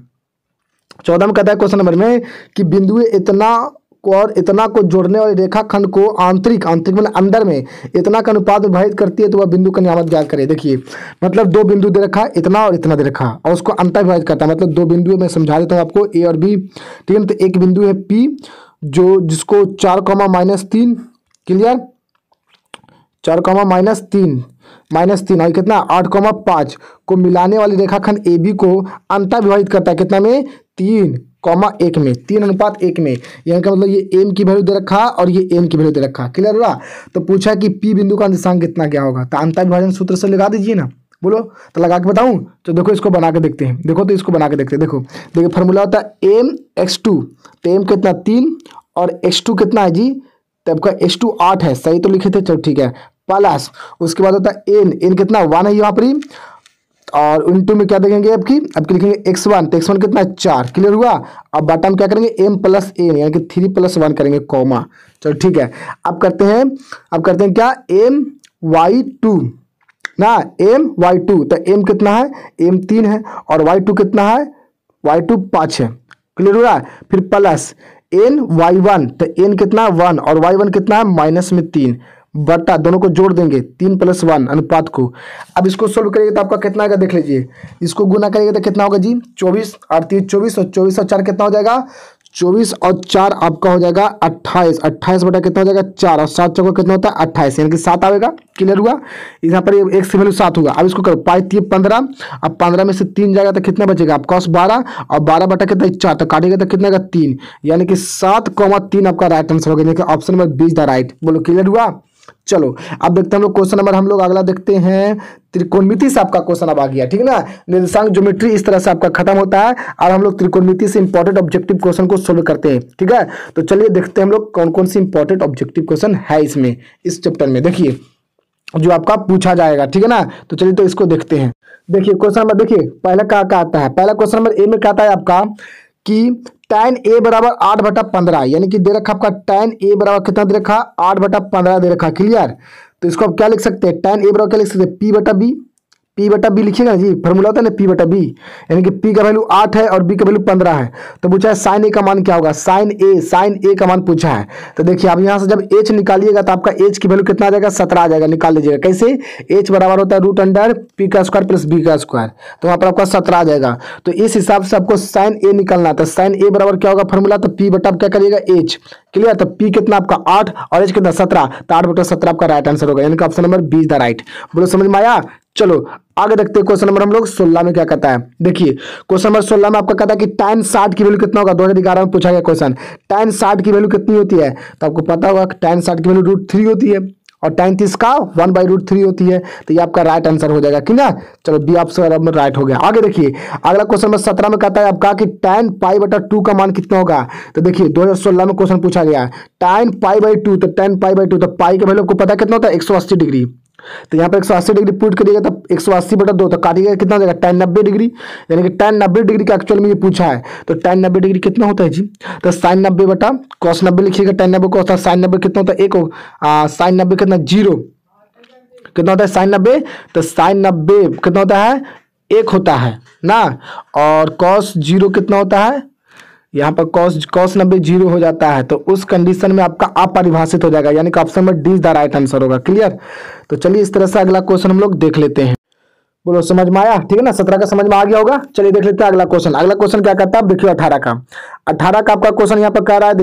14 में कहता है क्वेश्चन नंबर में कि बिंदु इतना को और इतना को जोड़ने वाले रेखाखंड को आंतरिक मतलब अंदर में इतना का अनुपात विभाजित करती है तो वह बिंदु का नियामक ज्ञात करे। देखिए मतलब 2 बिंदु दे रखा है, इतना और इतना दे रखा है, और उसको अंतर विभाजित करता है। मतलब 2 बिंदु मैं समझा देता हूँ आपको, ए और बी, ठीक है। तो एक बिंदु है पी जो जिसको 4,-3 क्लियर, 4,-3 और कितना 8,5 को मिलाने वाली रेखाखंड ए बी को अंतर विभाजित करता है कितना में, 3,1 में, 3:1 में। यानी का मतलब ये एम की वैल्यू दे रखा और ये एम की वैल्यू दे रखा, क्लियर हुआ। तो पूछा कि पी बिंदु का निर्देशांक कितना क्या होगा, तो अंतर विभाजन सूत्र से लगा दीजिए ना, बोलो तो लगा के बताऊं। तो देखो इसको बना के देखते हैं, देखो तो इसको बना के देखते हैं। देखो देखिए फार्मूला होता है एम x2, तो एम कितना 3 और x2 कितना है जी, तब का x2 8 है, सही तो लिखे थे, चलो ठीक है, प्लस उसके बाद होता है एन कितना 1 है यहाँ पर ही, और इंटू में क्या देखेंगे आपकी लिखेंगे x1, तो x1 कितना 4, क्लियर हुआ। अब बटा में क्या करेंगे m प्लस एन यानी कि 3 + 1 करेंगे कॉमा, चलो ठीक है। अब करते हैं क्या m y2 ना, m y2, तो m कितना है, m 3 है और y2 कितना है, y2 5 है, क्लियर हुआ। फिर प्लस n y1, तो n कितना 1 और y1 कितना है -3 बटा, दोनों को जोड़ देंगे 3 + 1 अनुपात को। अब इसको सोल्व करेंगे तो आपका कितना आएगा देख लीजिए, इसको गुना करेंगे तो कितना होगा जी 24 और 3 24 और 24 और 4 कितना हो जाएगा 24 और 4 आपका हो जाएगा 28। 28 बटा कितना हो जाएगा 4 और 7 चौका कितना होता है 28, यानी कि 7 आएगा। क्लियर हुआ। यहाँ पर एक से वैल्यू 7 होगा। अब इसको करो पाई 15, अब 15 में से 3 जाएगा तो कितना बचेगा आप cos 12 और 12 बटा कितना 4, तो काटेगा तो कितना 3, यानी कि 7,3 आपका राइट आंसर होगा, यानी कि option number B is the right. बोलो क्लियर हुआ। चलो अब देखते हैं हम लोग क्वेश्चन नंबर, हम लोग अगला देखते हैं त्रिकोणमिति से आपका क्वेश्चन अब आ गया, ठीक है ना। निर्देशांक ज्योमेट्री इस तरह से आपका खत्म होता है और हम लोग त्रिकोणमिति से इंपॉर्टेंट ऑब्जेक्टिव क्वेश्चन को सोल्व करते हैं, ठीक है। तो चलिए देखते हैं हम लोग कौन कौन सी इंपॉर्टेंट ऑब्जेक्टिव क्वेश्चन है इसमें, इस चैप्टर में देखिए जो आपका पूछा जाएगा, ठीक है ना। तो चलिए तो इसको देखते हैं। देखिए क्वेश्चन नंबर, देखिए पहला क्या आता है, पहला क्वेश्चन नंबर ए में क्या आता है आपका कि tan a बराबर 8/15, यानी कि दे रखा आपका tan a बराबर कितना दे रखा 8/15 दे रखा। क्लियर। तो इसको आप क्या लिख सकते हैं, tan a बराबर क्या लिख सकते हैं P/B लिखिएगा जी, फॉर्मूला होता है ना P/B, यानी कि P का वैल्यू 8 है और B का वैल्यू 15 है। तो पूछा है साइन A का मान क्या होगा, साइन A का मान पूछा है। तो देखिए आप यहाँ से जब H निकालिएगा तो आपका H की वैल्यू कितना आ जाएगा 17 आ जाएगा, निकाल लीजिएगा कैसे, H बराबर होता है √P का स्क्वायर प्लस B का स्क्वायर, तो वहाँ पर आपका 17 आ जाएगा। तो इस हिसाब से आपको साइन A निकालना था, साइन A बराबर क्या होगा फॉर्मूला, तो P बटा क्या करिएगा H। क्लियर। तो P कितना आपका 8 और H कितना 17, तो 8/17 आपका राइट आंसर होगा, यानी कि option number B is the right. बोलो समझ में आया। चलो आगे देखते हैं क्वेश्चन नंबर हम लोग 16 में क्या कहता है। देखिए क्वेश्चन नंबर 16 में आपका कहता है कि tan 60 की वैल्यू कितना होगा, 2011 में पूछा गया क्वेश्चन। tan 60 की वैल्यू कितनी होती है, तो आपको पता होगा कि tan 60 की वैल्यू √3 होती है और tan 30 का 1/√3 होती है। तो ये आपका राइट आंसर हो जाएगा कि ना। चलो बी ऑप्शन राइट हो गया। आगे देखिए अगला क्वेश्चन नंबर 17 में कहता है आपका कि tan π/2 का मान कितना होगा। तो देखिए 2016 में क्वेश्चन पूछा गया tan π/2, तो tan π/2 तो पाई का वैल्यू आपको पता कितना होता है 180 डिग्री। तो यहाँ पर 180 डिग्री पुट करिएगा तो 180/2 तो काटिएगा कितना हो जाएगा tan 90 डिग्री, यानी कि tan 90 डिग्री का एक्चुअल में ये पूछा है। तो tan 90 डिग्री कितना होता है जी, तो sin 90 बटा cos 90 लिखिएगा, tan 90 को sin 90 कितना होता है 1, sin 90 कितना 0, कितना होता है sin 90, तो sin 90 कितना होता है 1 होता है ना, और cos 0 कितना होता है, यहाँ पर cos 90 0 हो जाता है। तो उस कंडीशन में आपका अपरिभाषित हो जाएगा, यानी कि option number D is the right answer होगा। क्लियर। तो चलिए इस तरह से अगला क्वेश्चन हम लोग देख लेते हैं। बोलो समझ में आया, ठीक है ना। 17 का समझ में आ गया होगा। चलिए देख लेते हैं अगला क्वेश्चन। अगला क्वेश्चन क्या कहता है, देखिए 18 का आपका क्वेश्चन यहाँ पर कह रहा है।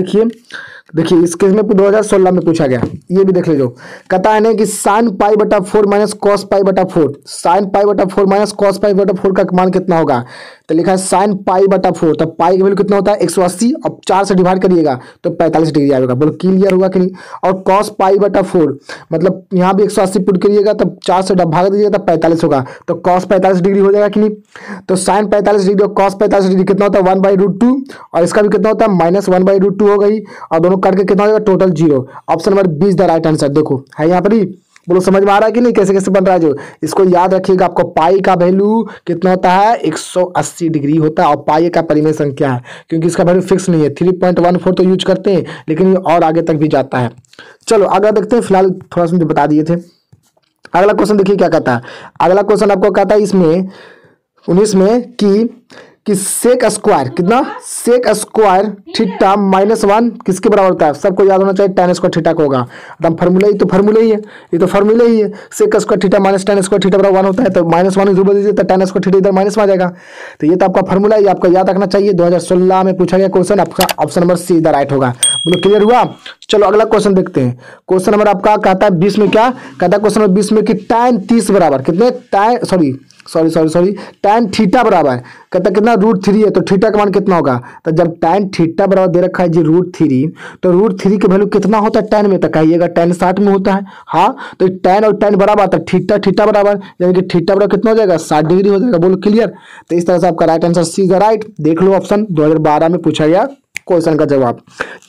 देखिए इस केस में 2016 में पूछा गया, ये भी देख लीजिए। कहता है ना कि sin π/4 minus cos π/4, sin π/4 minus cos π/4 का मान कितना होगा। तो लिखा है sin π/4, तो पाई का वैल्यू कितना होता है 180 और 4 से डिवाइड करिएगा तो 45 डिग्री आएगा। बोलो क्लियर हुआ कि नहीं। और cos π/4 मतलब यहाँ भी 180 पुट करिएगा तब 4 से भाग दीजिएगा तब 45 होगा, तो cos 45 डिग्री हो जाएगा कि नहीं। तो sin 45 डिग्री और cos 45 डिग्री कितना होता है 1/√2 और इसका भी कितना होता है -1/√2 हो गई, और दोनों करके कितना हो जाएगा total 0। Option number B is the right answer. देखो है यहाँ पर ही। बोलो समझ में आ रहा है कि नहीं, कैसे कैसे बन रहा है। जो इसको याद रखिएगा, आपको पाई का वैल्यू कितना होता है 180 डिग्री होता है, और पाई का परिमेय संख्या है, क्योंकि इसका वैल्यू फिक्स नहीं है। 3.14 तो यूज करते हैं, लेकिन ये और आगे तक भी जाता है। चलो आगे देखते हैं, फिलहाल थोड़ा सा बता दिए थे। अगला क्वेश्चन देखिए क्या कहता है। अगला क्वेश्चन आपको कहता है इसमें 19 में कि सेक स्क्वायर कितना, सेक स्क्वायर थीटा -1 किसके बराबर होता है। सबको याद होना चाहिए tan स्क्वायर थीटा को होगा। एकदम फार्मूला ही तो फार्मूला ही है, ये तो फार्मूला ही है। Sec square theta minus tan square theta बराबर 1 होता है, तो -1 इधर बोल दीजिए तो tan स्क्वायर थीटा इधर माइनस में आ जाएगा। तो ये तो आपका फार्मूला है, आपको याद रखना चाहिए। 2016 में पूछा गया क्वेश्चन, आपका ऑप्शन नंबर सी इधर राइट होगा। बोलो क्लियर हुआ। चलो अगला क्वेश्चन देखते हैं। क्वेश्चन नंबर आपका कहता है 20 में क्या कहता है, क्वेश्चन नंबर 20 में कि tan 30 बराबर कितने सॉरी tan थीटा बराबर कहता कितना √3 है, तो थीटा का मान कितना होगा। तो जब tan थीटा बराबर दे रखा है जी √3, तो √3 के वैल्यू कितना होता है tan में, तो कहिएगा tan 60 में होता है। हाँ तो tan और tan बराबर आता है थीटा बराबर, यानी कि थीटा बराबर कितना हो जाएगा 60 डिग्री हो जाएगा। बोलो क्लियर। तो इस तरह से आपका right answer C is the right. देख लो ऑप्शन 2012 में पूछा गया क्वेश्चन का जवाब।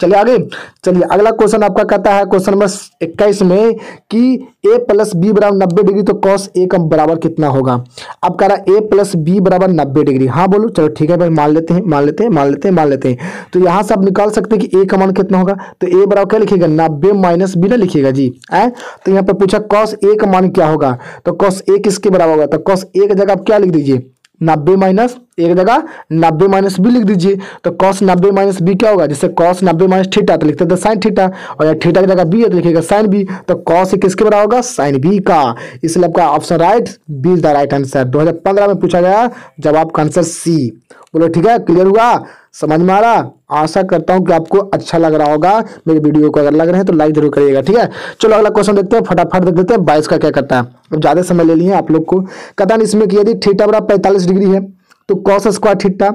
चलिए आगे। चलिए अगला क्वेश्चन आपका कहता है क्वेश्चन नंबर 21 में कि a + b बराबर 90 डिग्री, तो cos a का बराबर कितना होगा। अब कह रहा है a + b बराबर 90 डिग्री। हाँ बोलो चलो ठीक है भाई, मान लेते हैं। तो यहाँ से आप निकाल सकते हैं कि a का मान कितना होगा। तो a बराबर क्या लिखिएगा 90 - b ना लिखिएगा जी। तो यहाँ पर पूछा cos a का मान क्या होगा, तो cos a किसके बराबर होगा। तो cos a की जगह आप क्या लिख दीजिए 90 - एक जगह 90 माइनस बी लिख दीजिए। तो कॉस 90 माइनस बी क्या होगा, जैसे कॉस 90 माइनस थीटा तो लिखते थे साइन थीटा, और यहाँ थीटा की जगह बी है तो लिखेगा साइन बी। तो कॉस किसके बराबर होगा, साइन बी का। इसलिए आपका option right B is the right answer. 2015 में पूछा गया, जवाब का आंसर सी। बोलो ठीक है, क्लियर हुआ, समझ में आ रहा। आशा करता हूं कि आपको अच्छा लग रहा होगा मेरे वीडियो को। अगर लग रहे हैं तो लाइक जरूर करिएगा, ठीक है। चलो अगला क्वेश्चन देखते हैं, फटाफट देख देते हैं। 22 का क्या करता है, अब ज्यादा समय ले लिए आप लोग को। कहता है इसमें कि यदि थीटा बराबर 45 डिग्री है तो cos square theta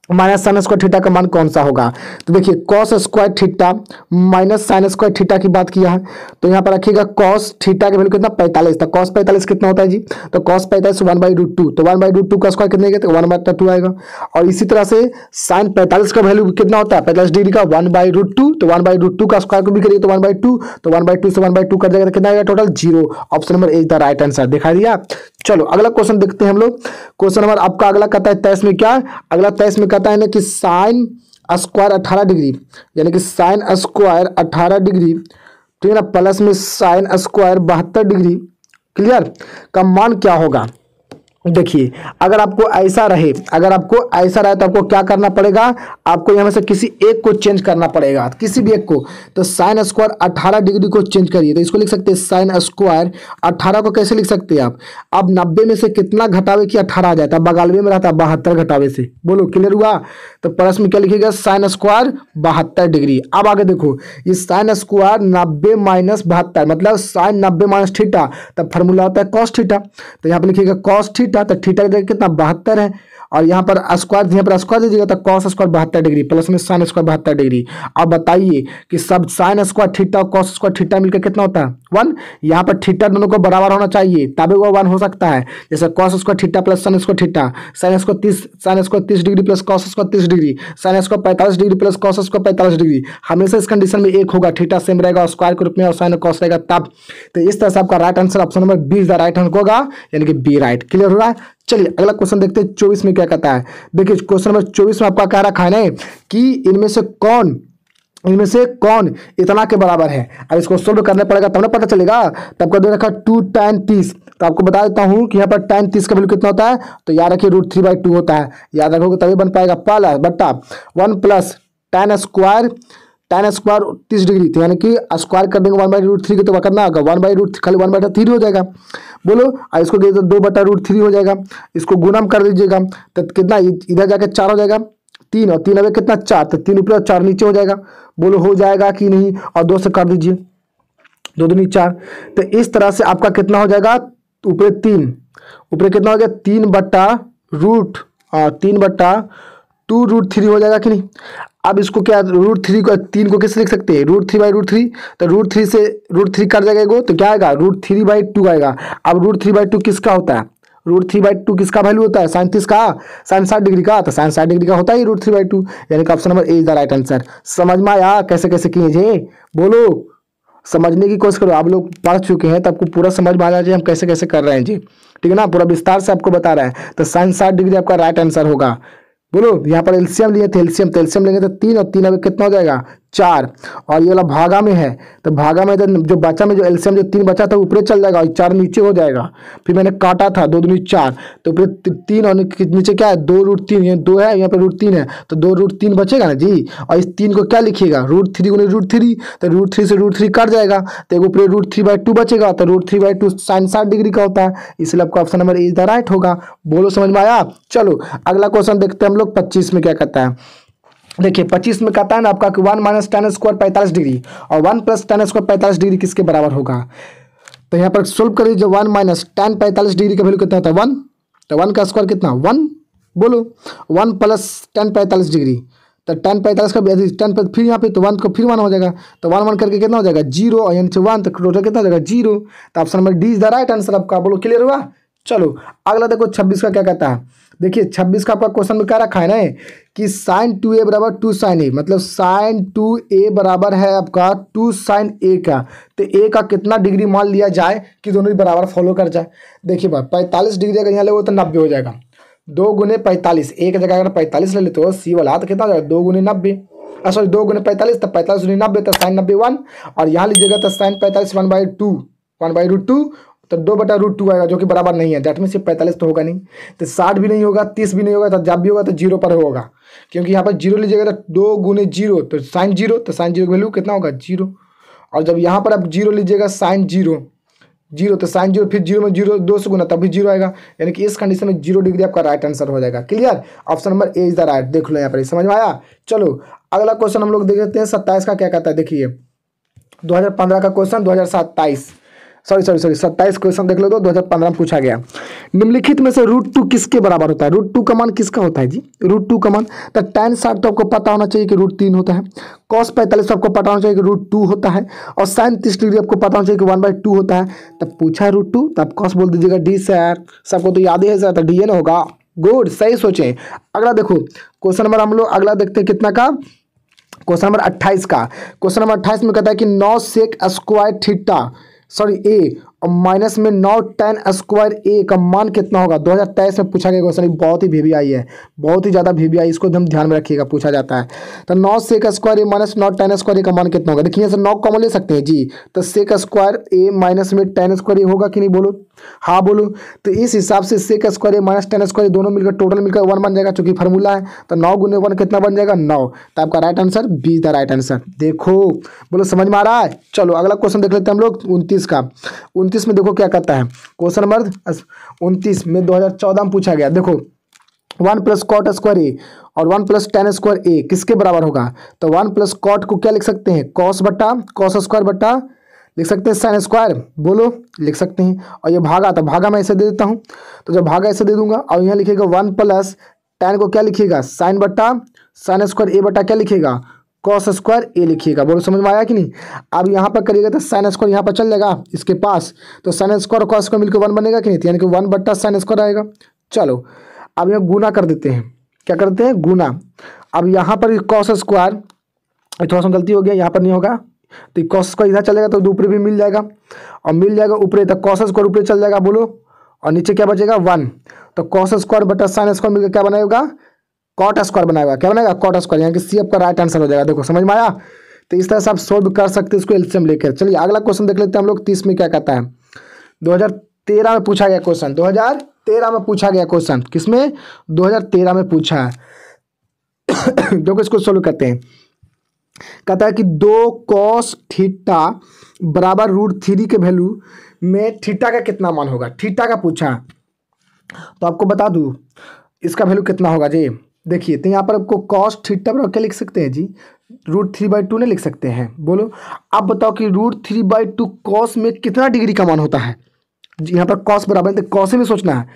minus sine square theta का मान कौन सा होगा। तो देखिए cos square theta minus sine square theta की बात किया है, तो यहाँ पर रखिएगा कॉस थीटा का वैल्यू कितना 45 था। कॉस 45 कितना होता है जी, तो कॉस 45 1/√2, तो 1/√2 का स्क्वायर कितने तो 1/2 आएगा। और इसी तरह से साइन 45 का वैल्यू कितना होता है 45 डिग्री का 1/√2, तो 1/√2 का स्क्वायर को भी करिए तो 1/2, तो 1/2 से 1/2 कर जाएगा तो कितना आएगा total 0। Option number A the right answer, दिखा दिया। चलो अगला क्वेश्चन देखते हैं हम लोग। क्वेश्चन नंबर आपका अगला कहता है 23 में क्या, अगला 23 में कहता है ना कि साइन स्क्वायर 18 डिग्री, यानी कि साइन स्क्वायर 18 डिग्री, ठीक है ना, प्लस में साइन स्क्वायर 72 डिग्री, क्लियर, का मान क्या होगा। देखिए अगर आपको ऐसा रहे, अगर आपको ऐसा रहे तो आपको क्या करना पड़ेगा, आपको यहाँ में से किसी एक को चेंज करना पड़ेगा, किसी भी एक को। तो साइन स्क्वायर 18 डिग्री को चेंज करिए, तो इसको लिख सकते हैं साइन स्क्वायर 18 को कैसे लिख सकते हैं आप, अब 90 में से कितना घटावे कि 18 आ जाता है, बगालवे में रहता है 72 घटावे से। बोलो क्लियर हुआ। तो प्लस में क्या लिखिएगा साइन स्क्वायर 72 डिग्री। अब आगे देखो ये साइन स्क्वायर 90 माइनस 72 मतलब साइन 90 माइनस थीटा, तब फॉर्मूला होता है कॉस थीटा। तो यहाँ पे लिखिएगा कॉस थीटा, तो थीटा की जगह कितना 72 है, और यहाँ पर स्क्वायर, यहाँ पर स्क्वायर दीजिएगा तो कॉस स्क्वायर 72 डिग्री प्लस में साइन स्क्वायर 72 डिग्री। अब बताइए कि सब साइन स्क्वायर थीटा और कॉस स्क्वायर थीटा मिलकर कितना होता है 1। यहाँ पर थीटा दोनों को बराबर होना चाहिए तभी वो 1 हो सकता है। जैसे cos square theta plus sine square theta, sine square 30 degree plus cos square 30 degree, sine square 45 degree plus cos square 45 degree, हमेशा इस कंडीशन में एक होगा, थीटा सेम रहेगा और स्क्वायर के रूप में और साइन कॉस रहेगा तब। तो इस तरह से आपका right answer option number B is the right answer होगा, यानी कि बी राइट। क्लियर हो रहा है। चलिए अगला क्वेश्चन देखते हैं 24 में क्या कहता है। देखिए क्वेश्चन नंबर 24 में आपका क्या रखा है ना कि इनमें से कौन इतना के बराबर है। अब इसको सोल्व करने पड़ेगा तब ना पता चलेगा। तब का दे रखा 2 tan 30, तो आपको बता देता हूं कि यहाँ पर tan 30 का वैल्यू कितना होता है, तो याद रखिए √3/2 होता है, याद रखोगे तभी बन पाएगा। प्लस बट्टा 1 प्लस tan स्क्वायर 30 डिग्री, तो यानी कि स्क्वायर कर देंगे 1/√3 के, तो करना होगा 1/√3 खाली 1/3 हो जाएगा। बोलो और इसको 2/√3 हो जाएगा, इसको गुणा कर दीजिएगा तो कितना इधर जाके 4 हो जाएगा 3, और 3 अभी कितना 4, तो 3 ऊपर 4 नीचे हो जाएगा। बोलो हो जाएगा कि नहीं, और 2 से कर दीजिए 2 दूनी 4। तो इस तरह से आपका कितना हो जाएगा ऊपर 3, ऊपर कितना हो गया 3/2 हो जाएगा कि नहीं। अब इसको क्या √3 को 3 को कैसे लिख सकते हैं √3/√3, तो √3 से √3 कट जाएगा तो क्या आएगा √3/2 आएगा। अब √3/2 किसका होता है, √3/2 किसका वैल्यू होता है साइन 30 का, साइन 60 डिग्री का, तो साइन 60 डिग्री का होता है √3/2, यानी कि option number A is the right answer. समझ में आया कैसे कैसे किए जे, बोलो समझने की कोशिश करो। आप लोग पढ़ चुके हैं तो आपको पूरा समझ में आ जाए हम कैसे कैसे कर रहे हैं जी, ठीक है ना, पूरा विस्तार से आपको बता रहा है। तो साइन 60 डिग्री आपका राइट आंसर होगा। बोलो यहाँ पर एलसीएम लिए थे, एलसीएम लेंगे तो 3 और 3 अभी कितना हो जाएगा 4, और ये वाला भागा में है तो भागा में तो जो बचा में जो एलसीएम जो 3 बचा था ऊपर चल जाएगा और 4 नीचे हो जाएगा। फिर मैंने काटा था 2 दूनी 4, तो ऊपर 3 और नीचे क्या है 2√3, ये 2 है यहाँ पे √3 है तो 2√3 बचेगा ना जी। और इस 3 को क्या लिखिएगा √3 गुने √3, तो √3 से √3 कट जाएगा तो ऊपर √3/2 बचेगा, तो √3/2 साइन 60 डिग्री का होता है, इसलिए आपका option number is the right होगा। बोलो समझ में आया। चलो अगला क्वेश्चन देखते हैं हम लोग 25 में क्या कहता है। देखिए 25 में कहता है ना आपका कि 1 माइनस tan स्क्वायर 45 डिग्री और 1 प्लस tan स्क्वायर 45 डिग्री किसके बराबर होगा। तो यहाँ पर सोल्व करिए, जो 1 माइनस tan 45 डिग्री का वैल्यू कितना होता है 1, तो 1 का स्क्वायर कितना 1, बोलो 1 प्लस tan 45 डिग्री, तो tan 45 का tan पर फिर यहाँ पे तो 1 को फिर 1 हो जाएगा, तो 1 1 करके कितना हो जाएगा 0 और यहाँ से 1 तो टोटल कितना हो जाएगा 0। तो option number D is the right answer आपका। बोलो क्लियर हुआ। चलो अगला देखो 26 का क्या कहता है। देखिए 26 का आपका क्वेश्चन में क्या रखा है ना कि साइन 2a बराबर 2 साइन ए, मतलब साइन 2a बराबर है आपका 2 साइन ए का, तो ए का कितना डिग्री मान लिया जाए कि दोनों ही बराबर फॉलो कर जाए। देखिए भाई 45 डिग्री अगर यहाँ ले तो 90 हो जाएगा, 2 गुने 45, एक जगह अगर 45 ले लेते हो सी वाला तो कितना हो जाएगा 2 गुने 90, सॉरी 2 गुने 45 तो 45 गुने 90 तो साइन 90 1, और यहाँ लीजिएगा तो साइन 45 1/2 1/√2 तो 2/√2 आएगा जो कि बराबर नहीं है। दैट मीन्स ये 45 तो होगा नहीं, तो 60 भी नहीं होगा, 30 भी नहीं होगा, तो जब भी होगा तो 0 पर होगा, क्योंकि यहाँ पर 0 लीजिएगा तो 2 गुने 0 तो साइन 0, तो साइन 0 की वैल्यू कितना होगा 0। और जब यहाँ पर आप 0 लीजिएगा साइन 0 0 तो साइन 0, फिर 0 में 0 2 से गुना तब भी 0 आएगा, यानी कि इस कंडीशन में 0 डिग्री आपका राइट आंसर हो जाएगा। Clear, option number A is the right. देख लो यहाँ पर, समझ में आया। चलो अगला क्वेश्चन हम लोग देख लेते हैं 27 का क्या कहता है। देखिए 2015 का क्वेश्चन 27 क्वेश्चन देख लो तो 2015 में पूछा गया, निम्नलिखित में से √2 किसके बराबर होता है। √2 का मान किसका होता है जी, √2 का मान तो tan 60 तो आपको पता होना चाहिए कि √3 होता है, cos 45 तो आपको पता होना चाहिए कि √2 होता है, और sin 30 डिग्री आपको पता होना चाहिए कि 1/2 होता है। तब पूछा है √2 तब cos बोल दीजिएगा d सर, सबको तो याद ही है सर, तो d होगा। गुड, सही सोचें। अगला देखो क्वेश्चन नंबर हम लोग अगला देखते हैं कितना का, क्वेश्चन नंबर 28 का। क्वेश्चन नंबर 28 में कहता है कि 9 सेक स्क्वायर थीटा ए और माइनस में 9 tan स्क्वायर ए का मान कितना होगा। 2023 में पूछा गया क्वेश्चन, बहुत ही VBI है, बहुत ही ज़्यादा VBI, इसको एकदम ध्यान में रखिएगा, पूछा जाता है। तो 9 सेक स्क्वायर ए माइनस 9 tan स्क्वायर ए का मान कितना होगा। देखिए 9 कॉमन ले सकते हैं जी, तो सेक स्क्वायर ए माइनस में tan स्क्वायर ए होगा कि नहीं, बोलो हाँ बोलो। तो इस हिसाब से सेक स्क्वायर ए माइनस tan स्क्वायर दोनों मिलकर टोटल मिलकर 1 बन जाएगा, चूंकि फार्मूला है। तो 9 गुने 1 कितना बन जाएगा 9, तो आपका right answer be the right answer. देखो बोलो समझ में आ रहा है। चलो अगला क्वेश्चन देख लेते हैं हम लोग 29 का। 29 में देखो क्या कहता है, क्वेश्चन नंबर 29 में 2014 में पूछा गया। देखो 1 + cot स्क्वायर ए और 1 + tan स्क्वायर ए किसके बराबर होगा। तो 1 + cot को क्या लिख सकते हैं, cos बटा cos स्क्वायर बटा लिख सकते हैं sin स्क्वायर, बोलो लिख सकते हैं। और ये भागा, तो भागा मैं ऐसे दे देता हूँ, तो जब भागा ऐसे दे दूंगा और यहाँ लिखेगा 1 + tan को क्या लिखिएगा sin बटा sin स्क्वायर ए बटा क्या लिखिएगा cos स्क्वायर ए लिखिएगा। बोलो समझ में आया कि नहीं। अब यहाँ पर करिएगा तो sin स्क्वायर यहाँ पर चल जाएगा इसके पास, तो sin स्क्वायर और cos स्क्वायर मिलकर 1 बनेगा कि नहीं, यानी कि 1 बटा sin स्क्वायर आएगा। चलो अब यहाँ गुना कर देते हैं, क्या करते हैं गुना। अब यहाँ पर cos स्क्वायर, थोड़ा सा गलती हो गया, यहाँ पर नहीं होगा, तो cos स्क्वायर इधर चलेगा तो ऊपर भी मिल जाएगा, और मिल जाएगा ऊपर, तो cos स्क्वायर ऊपर चल जाएगा बोलो, और नीचे क्या बचेगा 1, तो cos स्क्वायर बटा sin स्क्वायर मिलकर क्या बनाएगा कॉट स्क्वायर बनाएगा, क्या बनाएगा कॉट स्क्वायर, यानी कि सी आपका राइट आंसर हो जाएगा। देखो समझ में आया। तो इस तरह से आप सोल्व कर सकते हैं इसको एलसीएम लेकर। चलिए अगला क्वेश्चन देख लेते हैं हम लोग 30 में क्या कहता है। 2013 में पूछा गया क्वेश्चन, 2013 में पूछा गया क्वेश्चन, किसमें 2013 में पूछा है। देखो इसको सोल्व करते हैं। कहता है कि 2 cos थीटा बराबर √3 के वैल्यू में थीटा का कितना मान होगा। थीटा का पूछा, तो आपको बता दूं इसका वैल्यू कितना होगा जी। देखिए तो यहाँ पर आपको cos थीटा बराबर क्या लिख सकते हैं जी, √3/2 नहीं लिख सकते हैं। बोलो आप बताओ कि √3/2 cos में कितना डिग्री का मान होता है जी। यहाँ पर cos बराबर, तो cos में सोचना है,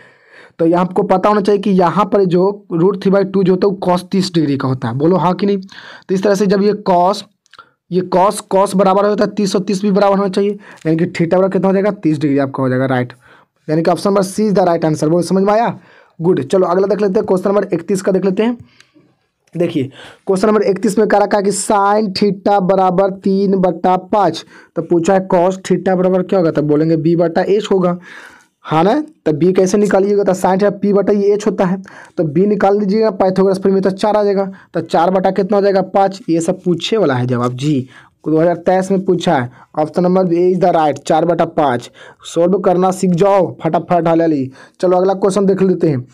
तो यहाँ आपको पता होना चाहिए कि यहाँ पर जो √3/2 जो होता है वो cos 30 डिग्री का होता है। बोलो हाँ कि नहीं। तो इस तरह से जब ये cos बराबर होता है 30 और 30 भी बराबर होना चाहिए, यानी कि थीटा बराबर कितना हो जाएगा 30 डिग्री आपका हो जाएगा राइट, यानी कि option number C is the right answer. बोलो समझ में आया। गुड, चलो अगला देख लेते हैं क्वेश्चन नंबर 31 का देख लेते हैं। देखिए क्वेश्चन नंबर 31 में क्या रखा है कि sin थीटा बराबर 3/5, तो पूछा है cos थीटा बराबर क्या होगा, तब बोलेंगे b/h होगा, हाँ ना। तो b कैसे निकालिएगा, तो sin थीटा p/h होता है, तो b निकाल लीजिएगा पाइथागोरस प्रमेय, तो 4 आ जाएगा, तो 4 बटा कितना हो जाएगा 5। ये सब पूछे वाला है जवाब जी, 2023 में पूछा है। Option number A is the right, 4/5। Solve करना सीख जाओ फटाफट हाली। चलो अगला क्वेश्चन देख लेते हैं।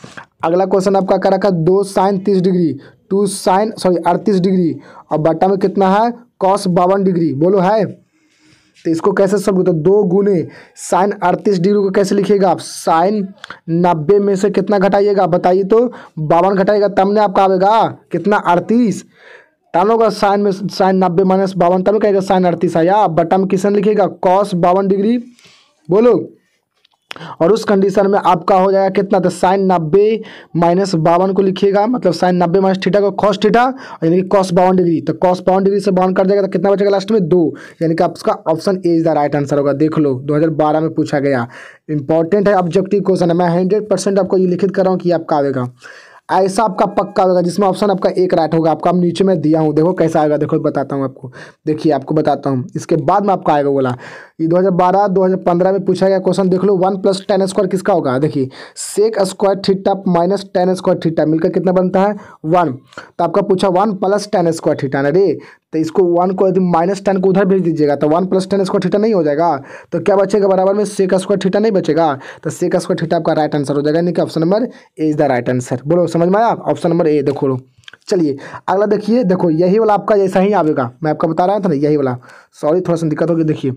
अगला क्वेश्चन आपका क्या रखा, 2 sin 30 डिग्री 38 डिग्री और बटा में कितना है cos 52 डिग्री। बोलो है, तो इसको कैसे सोल्व, तो 2 गुने sin 38 डिग्री को कैसे लिखिएगा आप, sin 90 में से कितना घटाइएगा बताइए, तो 52 घटाइएगा तब ने आपका आएगा कितना 38, तब होगा साइन में sin 90 माइनस 52, तब कहेगा sin 38 आया। बटा में किसने लिखेगा cos 52 डिग्री, बोलो, और उस कंडीशन में आपका हो जाएगा कितना, तो sin 90 माइनस 52 को लिखिएगा, मतलब sin 90 माइनस थीटा को cos थीटा, यानी कि cos 52 डिग्री, तो cos 52 डिग्री से 52 कट जाएगा, तो कितना बचेगा लास्ट में 2, यानी कि आपका option A is the right answer होगा। देख लो 2012 में पूछा गया, इंपॉर्टेंट है, ऑब्जेक्टिव क्वेश्चन है, मैं 100% आपको ये लिखित कर रहा हूँ कि आपका आएगा, ऐसा आपका पक्का होगा जिसमें ऑप्शन आपका एक राइट होगा। आपका नीचे में दिया हूँ, देखो कैसा आएगा, देखो बताता हूँ आपको, देखिए आपको बताता हूँ, इसके बाद में आपका आएगा बोला। ये 2012-2015 में पूछा गया क्वेश्चन, देख लो 1 + tan स्क्वायर किसका होगा। देखिए sec square theta minus tan square theta मिलकर कितना बनता है 1, तो आपका पूछा 1 + tan स्क्वायर थीटा ना रे, तो इसको 1 को यदि -10 को उधर भेज दीजिएगा तो 1 + 10 स्क्वायर थीटा नहीं हो जाएगा। तो क्या बचेगा बराबर में सेक स्क्वायर थीटा नहीं बचेगा। तो सेक स्क्वायर थीटा आपका राइट आंसर हो जाएगा, यानी कि option number A is the right answer. बोलो समझ में आया, ऑप्शन नंबर ए देखो लो। चलिए अगला देखिए, देखो यही वाला आपका जैसा ही आवेगा, मैं आपको बता रहा था ना यही वाला, सॉरी थोड़ा सा दिक्कत होगी। देखिए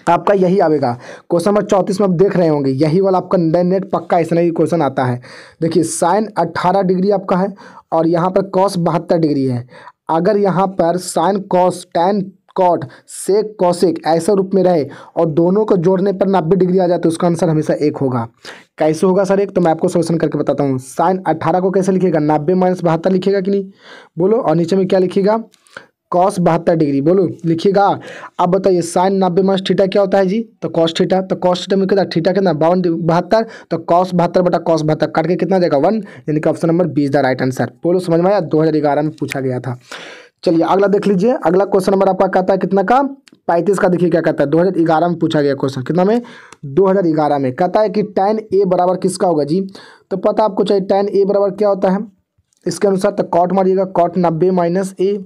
आपका यही आवेगा क्वेश्चन नंबर 34 में आप देख रहे होंगे, यही वाला आपका नेट पक्का ऐसा ही क्वेश्चन आता है। देखिए साइन 18 डिग्री आपका है और यहाँ पर कॉस 72 डिग्री है। अगर यहाँ पर sine cos tan cot sec cosec ऐसा रूप में रहे और दोनों को जोड़ने पर 90 डिग्री आ जाए तो उसका आंसर हमेशा 1 होगा। कैसे होगा सर 1, तो मैं आपको सोल्यूशन करके बताता हूँ। साइन 18 को कैसे लिखेगा, 90 - 72 लिखेगा कि नहीं, बोलो। और नीचे में क्या लिखेगा, कॉस 72 डिग्री, बोलो लिखिएगा। अब बताइए साइन 90 - थीटा क्या होता है जी, तो कॉस थीटा। तो कॉस थीटा में कितना, थीटा कितना 52 तो कॉस 72 बटा कॉस 72 काट के कितना देगा 1, यानी कि option number 20 the right answer. बोलो समझ में आया, 2011 में पूछा गया था। चलिए अगला देख लीजिए, अगला क्वेश्चन नंबर आपका कहता है कितना का, 35 का। देखिए क्या कहता है, 2011 में पूछा गया क्वेश्चन, कितना में 2011 में। कहता है कि tan ए बराबर किसका होगा जी, तो पता आपको चाहिए tan ए बराबर क्या होता है इसके अनुसार। तो कॉट मारिएगा, कॉट 90 - ए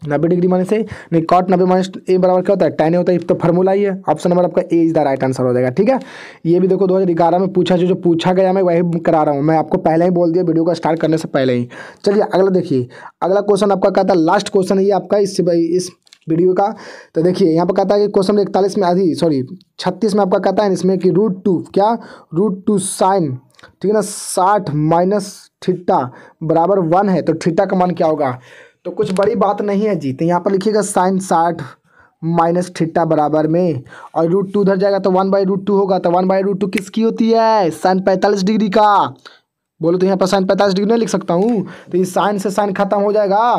90 डिग्री माइनस ए, नहीं कॉट 90 - ए बराबर क्या होता है, tan ए होता है। तो फॉर्मूला ही है, ऑप्शन नंबर आपका ए इज द राइट आंसर हो जाएगा। ठीक है, ये भी देखो 2011 में पूछा, जो पूछा गया मैं वही करा रहा हूँ, मैं आपको पहले ही बोल दिया वीडियो का स्टार्ट करने से पहले ही। चलिए अगला देखिए, अगला क्वेश्चन आपका कहता है, लास्ट क्वेश्चन है ये आपका इस वीडियो का। तो देखिए यहाँ पर कहता है कि क्वेश्चन 41 में 36 में आपका कहता है इसमें कि √2 क्या, √2 साइन, ठीक है ना, 60 - थीटा बराबर 1 है। तो थीटा का मान क्या होगा, तो कुछ बड़ी बात नहीं है जी। तो यहाँ पर लिखिएगा साइन 60 - थीटा बराबर में, और √2 उधर जाएगा तो 1/√2 होगा। तो 1/√2 किसकी होती है, साइन 45 डिग्री का। बोलो तो यहाँ पर साइन 45 डिग्री नहीं लिख सकता हूँ, तो ये साइन से साइन खत्म हो जाएगा।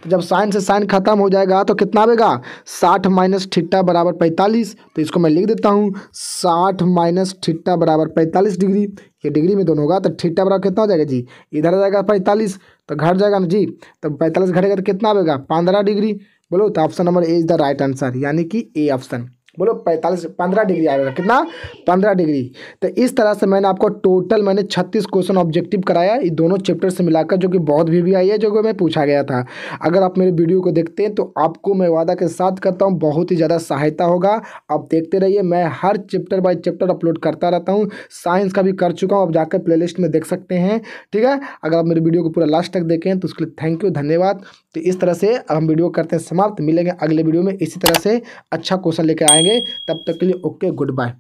तो जब साइन से साइन खत्म हो जाएगा तो कितना आएगा, 60 - थीटा बराबर 45। तो इसको मैं लिख देता हूँ, 60 - थीटा बराबर 45 डिग्री। ये डिग्री में दोनों होगा, तो थीटा बराबर कितना हो जाएगा जी, इधर आ जाएगा 45, तो घट जाएगा ना जी। तो 45 घटेगा तो कितना आएगा 15 डिग्री। बोलो तो option number A is the right answer, यानी कि ए ऑप्शन। बोलो 15 डिग्री आएगा, कितना 15 डिग्री। तो इस तरह से मैंने आपको टोटल 36 क्वेश्चन ऑब्जेक्टिव कराया, ये दोनों चैप्टर से मिलाकर, जो कि बहुत भी आई है, जो कि मैं पूछा गया था। अगर आप मेरे वीडियो को देखते हैं तो आपको मैं वादा के साथ करता हूँ बहुत ही ज़्यादा सहायता होगा। आप देखते रहिए, मैं हर चैप्टर बाय चैप्टर अपलोड करता रहता हूँ। साइंस का भी कर चुका हूँ, आप जाकर प्लेलिस्ट में देख सकते हैं। ठीक है, अगर आप मेरे वीडियो को पूरा लास्ट तक देखें तो उसके लिए थैंक यू, धन्यवाद। तो इस तरह से हम वीडियो करते हैं समाप्त, मिलेंगे अगले वीडियो में इसी तरह से अच्छा क्वेश्चन लेकर आएंगे। तब तक के लिए ओके, गुड बाय।